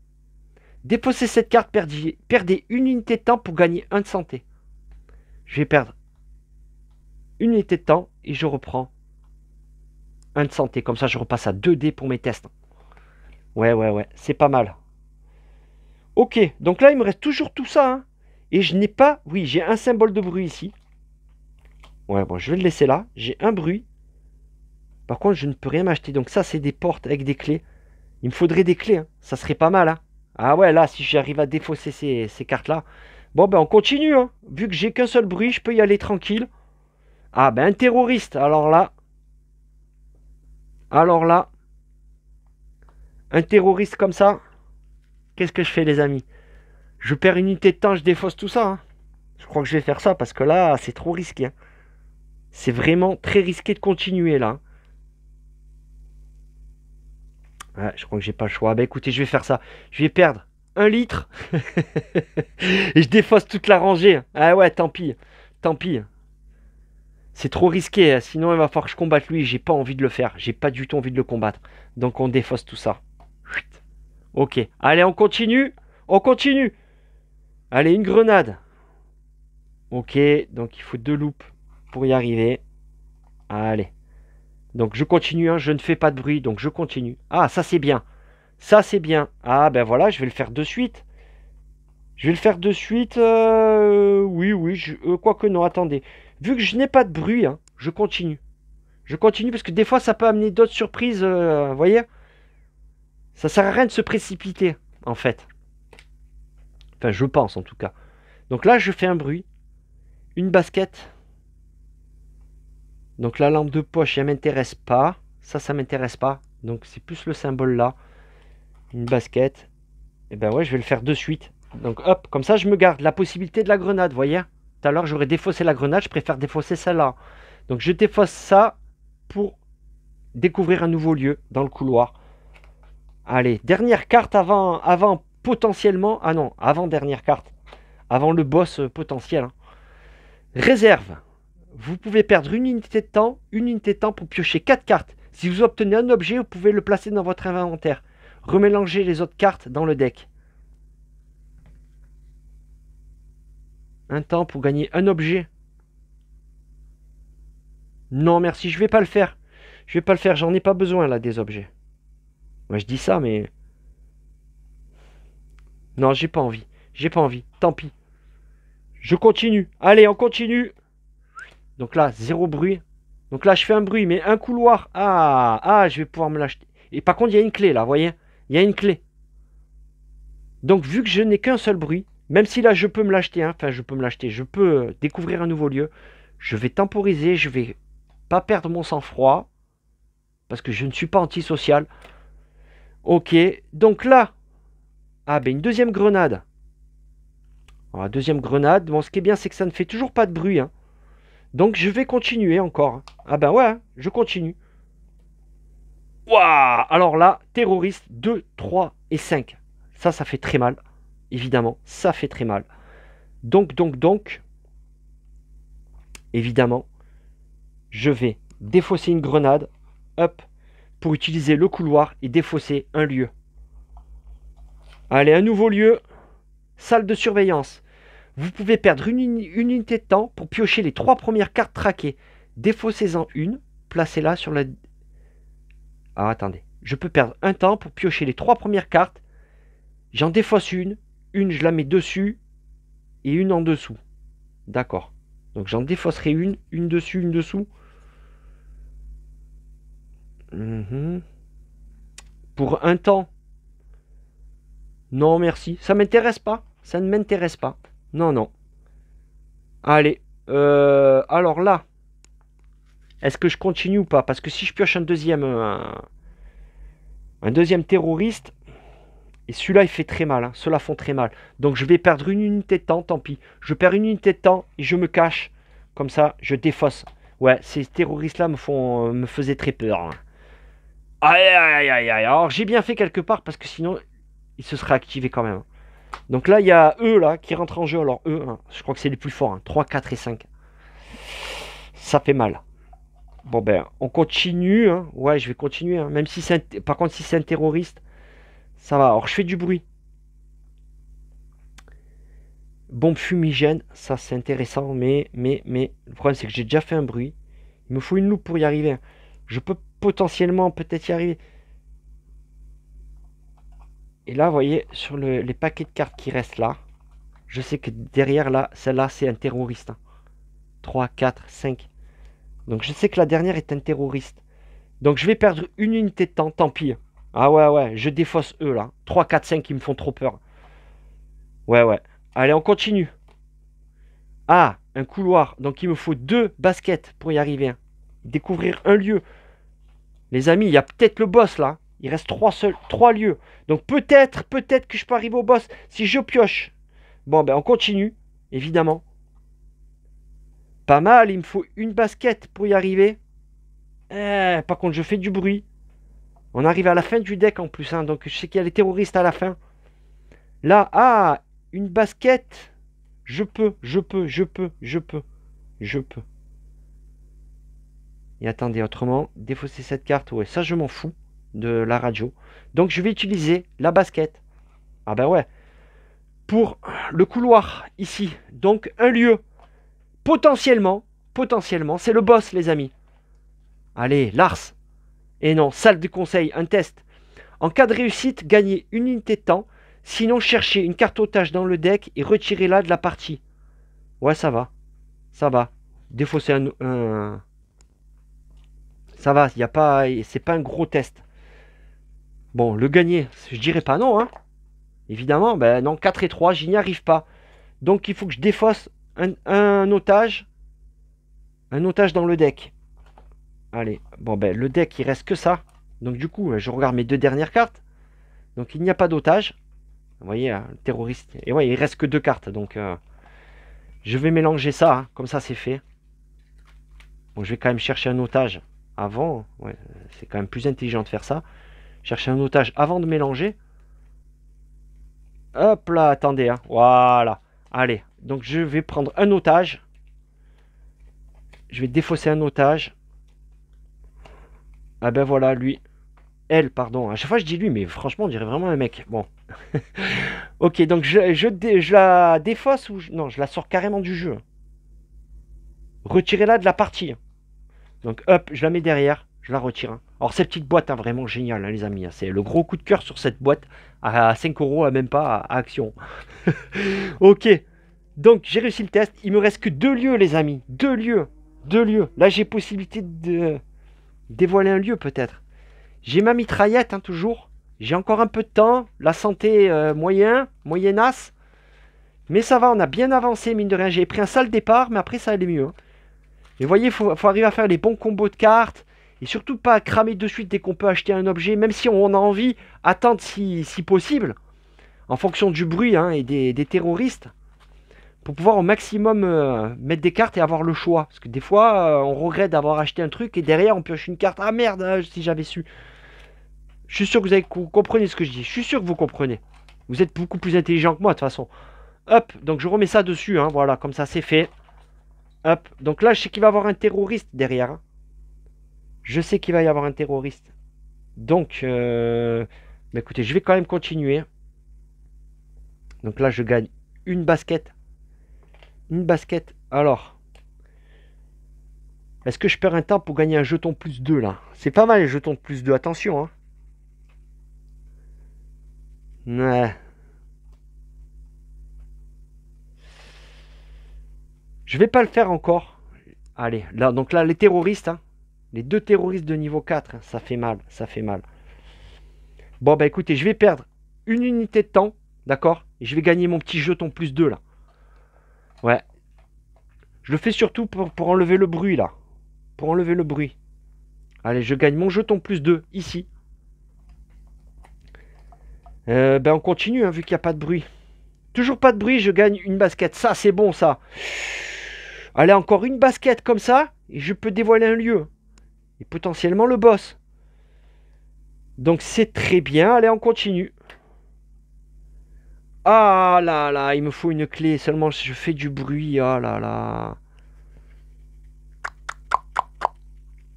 [SPEAKER 1] Défausser cette carte, perdez une unité de temps pour gagner 1 de santé. Je vais perdre une unité de temps et je reprends 1 de santé. Comme ça, je repasse à 2 dés pour mes tests. Ouais, c'est pas mal. Ok, donc là, il me reste toujours tout ça. Hein. Et je n'ai pas... Oui, j'ai un symbole de bruit ici. Ouais, bon, je vais le laisser là. J'ai un bruit. Par contre, je ne peux rien m'acheter. Donc ça, c'est des portes avec des clés. Il me faudrait des clés. Hein. Ça serait pas mal. Hein. Ah ouais, là, si j'arrive à défausser ces cartes-là. Bon, ben, on continue. Hein. Vu que j'ai qu'un seul bruit, je peux y aller tranquille. Ah, ben, un terroriste. Alors là... Un terroriste comme ça... Qu'est-ce que je fais, les amis? Je perds une unité de temps, je défausse tout ça. Hein. Je crois que je vais faire ça parce que là, c'est trop risqué. Hein. C'est vraiment très risqué de continuer là. Ouais, je crois que j'ai pas le choix. Bah écoutez, je vais faire ça. Je vais perdre 1 litre. Et je défausse toute la rangée. Ah ouais, tant pis. Tant pis. C'est trop risqué. Hein. Sinon, il va falloir que je combatte lui. J'ai pas envie de le faire. J'ai pas du tout envie de le combattre. Donc on défausse tout ça. Ok. Allez, on continue. On continue. Allez, une grenade. Ok. Donc il faut 2 loupes pour y arriver. Allez. Donc je continue, hein, je ne fais pas de bruit, donc je continue. Ah, ça c'est bien. Ça c'est bien. Ah ben voilà, je vais le faire de suite. Je vais le faire de suite. Oui, quoique non, attendez. Vu que je n'ai pas de bruit, hein, je continue. Je continue parce que des fois ça peut amener d'autres surprises, vous voyez. Ça sert à rien de se précipiter, en fait. Enfin, je pense en tout cas. Donc là, je fais un bruit. Une basket. Donc la lampe de poche, elle m'intéresse pas. Ça m'intéresse pas. Donc c'est plus le symbole là. Une basket. Et ben ouais, je vais le faire de suite. Donc hop, comme ça je me garde la possibilité de la grenade, vous voyez. Tout à l'heure j'aurais défaussé la grenade, je préfère défausser celle-là. Donc je défausse ça pour découvrir un nouveau lieu dans le couloir. Allez, dernière carte avant potentiellement... Ah non, avant dernière carte. Avant le boss potentiel. Hein. Réserve. Vous pouvez perdre une unité de temps pour piocher 4 cartes. Si vous obtenez un objet, vous pouvez le placer dans votre inventaire. Remélangez les autres cartes dans le deck. Un temps pour gagner un objet. Non, merci, je vais pas le faire. Je vais pas le faire, j'en ai pas besoin là des objets. Moi je dis ça, mais... Non, j'ai pas envie. J'ai pas envie, tant pis. Je continue. Allez, on continue. Donc là, zéro bruit. Donc là, je fais un bruit, mais un couloir. Je vais pouvoir me l'acheter. Et par contre, il y a une clé là, vous voyez? Il y a une clé. Donc, vu que je n'ai qu'un seul bruit, même si là, je peux me l'acheter, hein, enfin, je peux me l'acheter, je peux découvrir un nouveau lieu, je vais temporiser, je vais pas perdre mon sang-froid, parce que je ne suis pas antisocial. Ok, donc là, une deuxième grenade. Alors, deuxième grenade, bon, ce qui est bien, c'est que ça ne fait toujours pas de bruit, hein. Donc, je vais continuer encore. Ah ben ouais, hein, je continue. Waouh! Alors là, terroriste 2, 3 et 5. Ça fait très mal. Évidemment, ça fait très mal. Donc, évidemment, je vais défausser une grenade. Hop, pour utiliser le couloir et défausser un lieu. Allez, un nouveau lieu. Salle de surveillance. Vous pouvez perdre une unité de temps pour piocher les 3 premières cartes traquées. Défaussez-en une. Placez-la sur la... Ah, attendez. Je peux perdre un temps pour piocher les 3 premières cartes. J'en défausse une. Une, je la mets dessus. Et une en dessous. D'accord. Donc j'en défausserai une dessus, une dessous. Pour un temps. Non, merci. Ça m'intéresse pas. Ça ne m'intéresse pas. Non, non. Allez. Alors là. Est-ce que je continue ou pas? Parce que si je pioche un deuxième terroriste, et celui-là il fait très mal, hein. Ceux-là font très mal. Donc je vais perdre une unité de temps, tant pis. Je perds une unité de temps et je me cache. Comme ça, je défausse. Ouais, ces terroristes-là me faisaient très peur, hein. Aïe, aïe, aïe, aïe. Alors j'ai bien fait quelque part parce que sinon, il se serait activé quand même. Donc là, il y a eux là qui rentrent en jeu. Alors eux, hein, je crois que c'est les plus forts, hein. 3, 4 et 5. Ça fait mal. Bon ben, on continue, hein. Ouais, je vais continuer, hein. Même si c'est par contre, si c'est un terroriste, ça va. Alors, je fais du bruit. Bombe fumigène, ça c'est intéressant, mais le problème c'est que j'ai déjà fait un bruit. Il me faut une loupe pour y arriver, hein. Je peux potentiellement peut-être y arriver. Et là, vous voyez, sur les paquets de cartes qui restent là, je sais que derrière là, celle-là c'est un terroriste, hein. 3, 4, 5. Donc je sais que la dernière est un terroriste. Donc je vais perdre une unité de temps, tant pis. Ah ouais, je défausse eux là. 3, 4, 5 qui me font trop peur. Ouais. Allez, on continue. Ah, un couloir. Donc il me faut 2 baskets pour y arriver, hein. Découvrir un lieu. Les amis, il y a peut-être le boss là. Il reste 3 lieux. Donc peut-être que je peux arriver au boss si je pioche. Bon, ben on continue, évidemment. Pas mal, il me faut une basket pour y arriver. Par contre, je fais du bruit. On arrive à la fin du deck en plus, hein, donc je sais qu'il y a les terroristes à la fin. Là, une basket. Je peux. Et attendez, autrement, défausser cette carte, ouais, ça je m'en fous de la radio. Donc je vais utiliser la basket. Ah ben ouais. Pour le couloir, ici. Donc un lieu. Potentiellement, c'est le boss, les amis. Allez, Lars. Et non, salle de conseil, un test. En cas de réussite, gagnez une unité de temps. Sinon, cherchez une carte otage dans le deck et retirez-la de la partie. Ouais, ça va. Défausser ça va, c'est pas un gros test. Bon, le gagner, je dirais pas non, hein. Évidemment, ben non, 4 et 3, j'y n'y arrive pas. Donc il faut que je défausse un otage. Un otage dans le deck. Allez, bon ben le deck il reste que ça. Donc du coup, je regarde mes 2 dernières cartes. Donc il n'y a pas d'otage. Vous voyez, le terroriste. Et ouais, il reste que 2 cartes. Donc je vais mélanger ça, hein. Comme ça c'est fait. Bon, je vais quand même chercher un otage avant. Ouais, c'est quand même plus intelligent de faire ça. Chercher un otage avant de mélanger. Hop là, attendez, hein. Voilà. Allez, donc je vais prendre un otage. Je vais défausser un otage. Ah ben voilà, lui. Elle, pardon. À chaque fois je dis lui, mais franchement on dirait vraiment un mec. Bon. Ok, donc je la défausse ou... Non, je la sors carrément du jeu. Retirez-la de la partie. Donc hop, je la mets derrière. Je la retire, hein. Alors cette petite boîte, hein, vraiment géniale, hein, les amis, hein. C'est le gros coup de cœur sur cette boîte. À 5 €, même pas à Action. Ok. Donc j'ai réussi le test. Il me reste que 2 lieux, les amis. 2 lieux. 2 lieux. Là, j'ai possibilité de dévoiler un lieu, peut-être. J'ai ma mitraillette, hein, toujours. J'ai encore un peu de temps. La santé, moyennasse. Mais ça va, on a bien avancé, mine de rien. J'ai pris un sale départ, mais après, ça allait mieux, hein. Mais vous voyez, il faut arriver à faire les bons combos de cartes. Et surtout pas cramer de suite dès qu'on peut acheter un objet. Même si on a envie, attendre si possible. En fonction du bruit, hein, et des terroristes. Pour pouvoir au maximum mettre des cartes et avoir le choix. Parce que des fois, on regrette d'avoir acheté un truc et derrière, on pioche une carte. Ah merde, si j'avais su. Je suis sûr que vous comprenez ce que je dis. Je suis sûr que vous comprenez. Vous êtes beaucoup plus intelligent que moi, de toute façon. Hop, donc je remets ça dessus, hein, voilà, comme ça, c'est fait. Hop, donc là, je sais qu'il va y avoir un terroriste derrière, hein. Je sais qu'il va y avoir un terroriste. Donc, bah écoutez, je vais quand même continuer. Donc là, je gagne une basket. Une basket. Alors, est-ce que je perds un temps pour gagner un jeton plus 2 là? C'est pas mal les jetons de plus 2, attention, hein. Ouais. Je vais pas le faire encore. Allez, là, donc là, les terroristes, hein. Les 2 terroristes de niveau 4, hein, ça fait mal, ça fait mal. Bon, bah écoutez, je vais perdre une unité de temps, d'accord? Et je vais gagner mon petit jeton plus 2 là. Ouais. Je le fais surtout pour enlever le bruit là. Pour enlever le bruit. Allez, je gagne mon jeton plus 2 ici. Ben on continue, hein, vu qu'il n'y a pas de bruit. Toujours pas de bruit, je gagne une basket. Ça, c'est bon, ça. Allez, encore une basket comme ça. Et je peux dévoiler un lieu. Et potentiellement le boss. Donc c'est très bien. Allez, on continue. Ah là là, il me faut une clé. Seulement, je fais du bruit. Ah là là.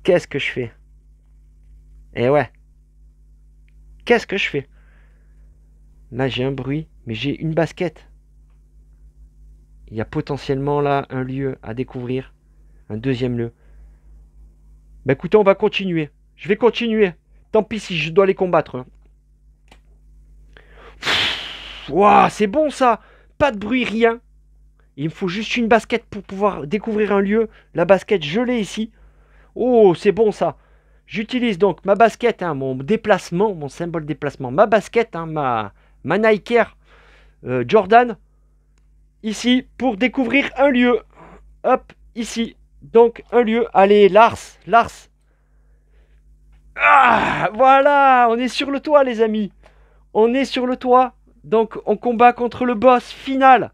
[SPEAKER 1] Qu'est-ce que je fais? Eh ouais. Qu'est-ce que je fais? Là, j'ai un bruit, mais j'ai une basket. Il y a potentiellement là un lieu à découvrir. Un deuxième lieu. Bah écoutez, on va continuer. Je vais continuer. Tant pis si je dois les combattre, hein. Waouh, c'est bon ça. Pas de bruit, rien. Il me faut juste une basket pour pouvoir découvrir un lieu. La basket, je l'ai ici. Oh, c'est bon ça. J'utilise donc ma basket, hein, mon déplacement, mon symbole déplacement. Ma basket, hein, ma Nike Air Jordan. Ici, pour découvrir un lieu. Hop, ici. Donc, un lieu. Allez, Lars. Lars. Ah, voilà, on est sur le toit, les amis. On est sur le toit. Donc, on combat contre le boss final.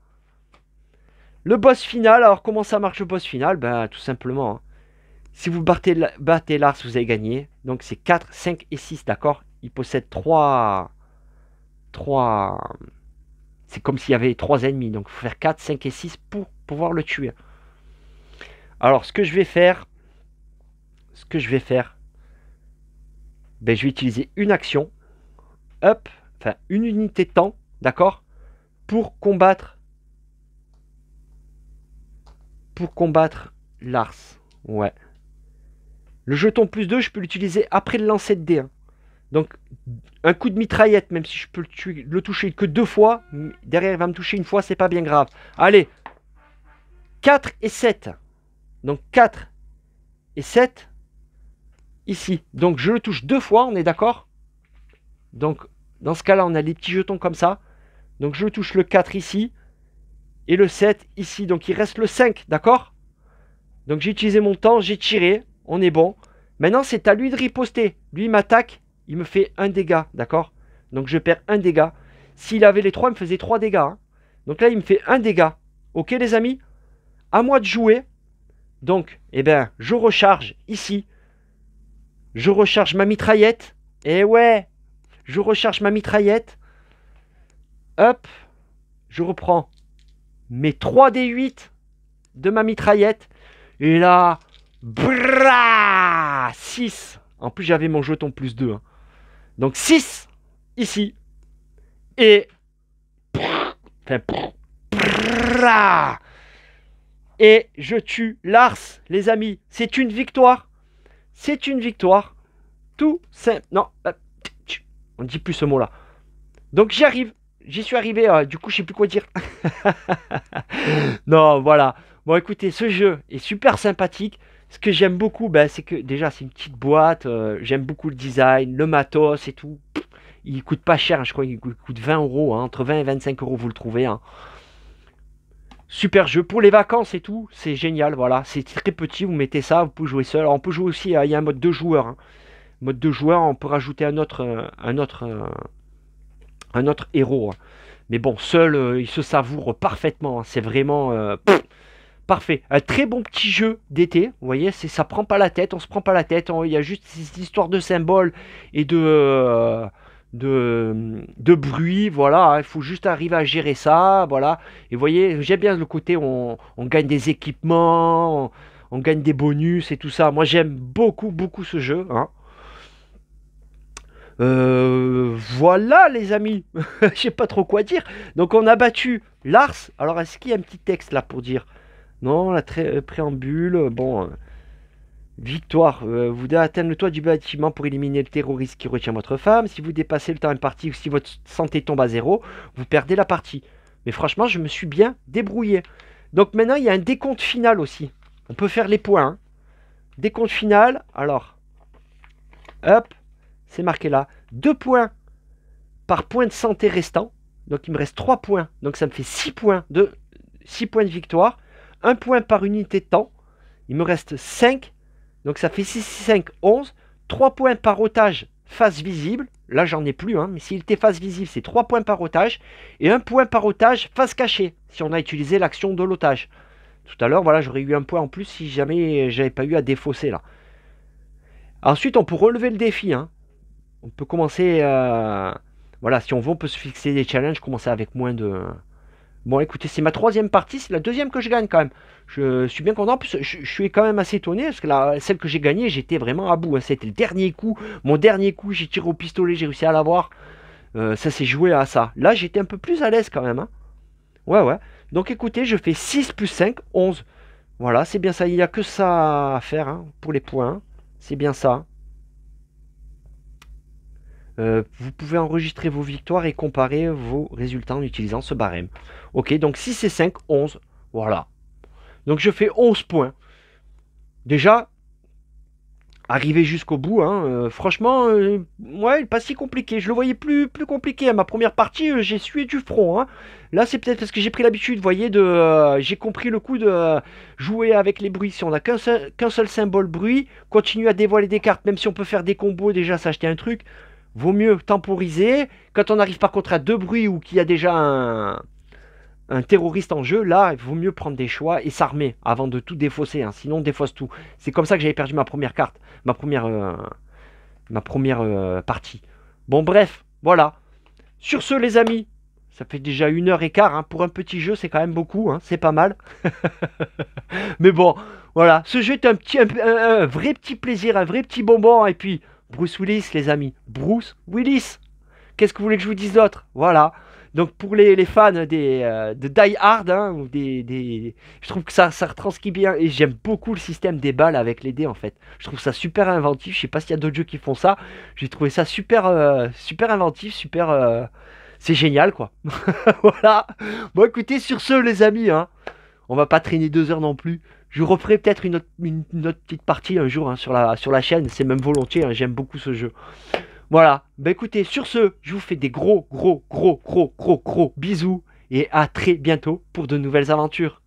[SPEAKER 1] Le boss final, alors comment ça marche le boss final? Ben, tout simplement, hein. Si vous battez Lars, vous avez gagné. Donc, c'est 4, 5 et 6, d'accord? Il possède 3... C'est comme s'il y avait 3 ennemis. Donc, il faut faire 4, 5 et 6 pour pouvoir le tuer. Alors, ce que je vais faire... Ben, je vais utiliser une action. Hop. Enfin, une unité de temps. D'accord? Pour combattre Lars. Ouais. Le jeton plus 2, je peux l'utiliser après le lancer de dés, hein. Donc, un coup de mitraillette, même si je peux le toucher que 2 fois, derrière il va me toucher une fois, c'est pas bien grave. Allez, 4 et 7. Donc 4 et 7, ici. Donc je le touche 2 fois, on est d'accord? Donc, dans ce cas-là, on a des petits jetons comme ça. Donc je touche le 4 ici, et le 7 ici. Donc il reste le 5, d'accord? Donc j'ai utilisé mon temps, j'ai tiré, on est bon. Maintenant, c'est à lui de riposter. Lui, il m'attaque. Il me fait 1 dégât, d'accord? Donc je perds 1 dégât. S'il avait les 3, il me faisait 3 dégâts, hein. Donc là, il me fait 1 dégât. Ok, les amis? À moi de jouer. Donc, eh ben, je recharge ici. Je recharge ma mitraillette. Et ouais, je recharge ma mitraillette. Hop. Je reprends mes 3d8 de ma mitraillette. Et là, brrrah, 6. En plus, j'avais mon jeton plus 2, hein. Donc 6 ici. Et... Enfin... Et je tue Lars, les amis. C'est une victoire. C'est une victoire. Tout simple. Non. On ne dit plus ce mot-là. Donc j'y arrive. J'y suis arrivé. Du coup, je sais plus quoi dire. Non, voilà. Bon, écoutez, ce jeu est super sympathique. Ce que j'aime beaucoup, ben, c'est que déjà c'est une petite boîte, j'aime beaucoup le design, le matos et tout. Il coûte pas cher, hein, je crois qu'il coûte 20 euros, hein, entre 20 et 25 euros vous le trouvez. Hein. Super jeu pour les vacances et tout, c'est génial, voilà. C'est très petit, vous mettez ça, vous pouvez jouer seul. Alors, on peut jouer aussi, il y a un mode 2 joueurs. Hein. Mode 2 joueurs, on peut rajouter un autre héros. Hein. Mais bon, seul, il se savoure parfaitement. Hein. C'est vraiment parfait. Un très bon petit jeu d'été. Vous voyez, ça prend pas la tête, on se prend pas la tête. Il y a juste cette histoire de symboles et de bruit. Voilà, hein. Il faut juste arriver à gérer ça. Voilà. Et vous voyez, j'aime bien le côté on gagne des équipements, on gagne des bonus et tout ça. Moi, j'aime beaucoup, beaucoup ce jeu. Hein. Voilà les amis, je sais pas trop quoi dire. Donc on a battu Lars. Alors est-ce qu'il y a un petit texte là pour dire? Non, la préambule. Bon, victoire. Vous devez atteindre le toit du bâtiment pour éliminer le terroriste qui retient votre femme. Si vous dépassez le temps imparti ou si votre santé tombe à zéro, vous perdez la partie. Mais franchement, je me suis bien débrouillé. Donc maintenant, il y a un décompte final aussi. On peut faire les points. Hein. Décompte final. Alors, hop, c'est marqué là. 2 points par point de santé restant. Donc il me reste 3 points. Donc ça me fait 6 points de 6 points de victoire. 1 point par unité de temps. Il me reste 5. Donc ça fait 6, 5, 11. 3 points par otage face visible. Là j'en ai plus. Hein, mais s'il était face visible, c'est 3 points par otage. Et 1 point par otage face cachée. Si on a utilisé l'action de l'otage. Tout à l'heure, voilà, j'aurais eu 1 point en plus si jamais j'avais pas eu à défausser là. Ensuite, on peut relever le défi. Hein. On peut commencer... voilà, si on veut, on peut se fixer des challenges, commencer avec moins de... Bon, écoutez, c'est ma 3e partie, c'est la 2e que je gagne quand même. Je suis bien content, en plus, je suis quand même assez étonné, parce que celle que j'ai gagnée, j'étais vraiment à bout. Hein. C'était le dernier coup, mon dernier coup, j'ai tiré au pistolet, j'ai réussi à l'avoir. Ça s'est joué à ça. Là, j'étais un peu plus à l'aise quand même. Hein. Ouais, ouais. Donc écoutez, je fais 6 plus 5, 11. Voilà, c'est bien ça, il n'y a que ça à faire hein, pour les points. C'est bien ça. Vous pouvez enregistrer vos victoires et comparer vos résultats en utilisant ce barème. Ok, donc 6 et 5, 11. Voilà. Donc je fais 11 points. Déjà, arrivé jusqu'au bout, hein, franchement, ouais, pas si compliqué. Je le voyais plus compliqué. À ma première partie, j'ai sué du front. Hein. Là, c'est peut-être parce que j'ai pris l'habitude, vous voyez, j'ai compris le coup de jouer avec les bruits. Si on n'a qu'un seul symbole bruit, continuer à dévoiler des cartes, même si on peut faire des combos, déjà s'acheter un truc. Vaut mieux temporiser. Quand on arrive par contre à 2 bruits ou qu'il y a déjà un terroriste en jeu, là, il vaut mieux prendre des choix et s'armer avant de tout défausser. Hein. Sinon, on défausse tout. C'est comme ça que j'avais perdu ma première carte, ma première partie. Bon, bref, voilà. Sur ce, les amis, ça fait déjà 1h15. Hein. Pour un petit jeu, c'est quand même beaucoup. Hein. C'est pas mal. Mais bon, voilà. Ce jeu est un vrai petit plaisir, un vrai petit bonbon. Et puis... Bruce Willis, les amis. Bruce Willis. Qu'est-ce que vous voulez que je vous dise d'autre? Voilà. Donc pour les fans de Die Hard, hein, ou je trouve que ça retranscrit bien. Et j'aime beaucoup le système des balles avec les dés en fait. Je trouve ça super inventif. Je sais pas s'il y a d'autres jeux qui font ça. J'ai trouvé ça super inventif, c'est génial quoi. Voilà. Bon écoutez, sur ce les amis, hein, on va pas traîner 2 heures non plus. Je referai peut-être une autre petite partie un jour hein, sur la chaîne. C'est même volontiers, hein, j'aime beaucoup ce jeu. Voilà. Bah écoutez, sur ce, je vous fais des gros bisous. Et à très bientôt pour de nouvelles aventures.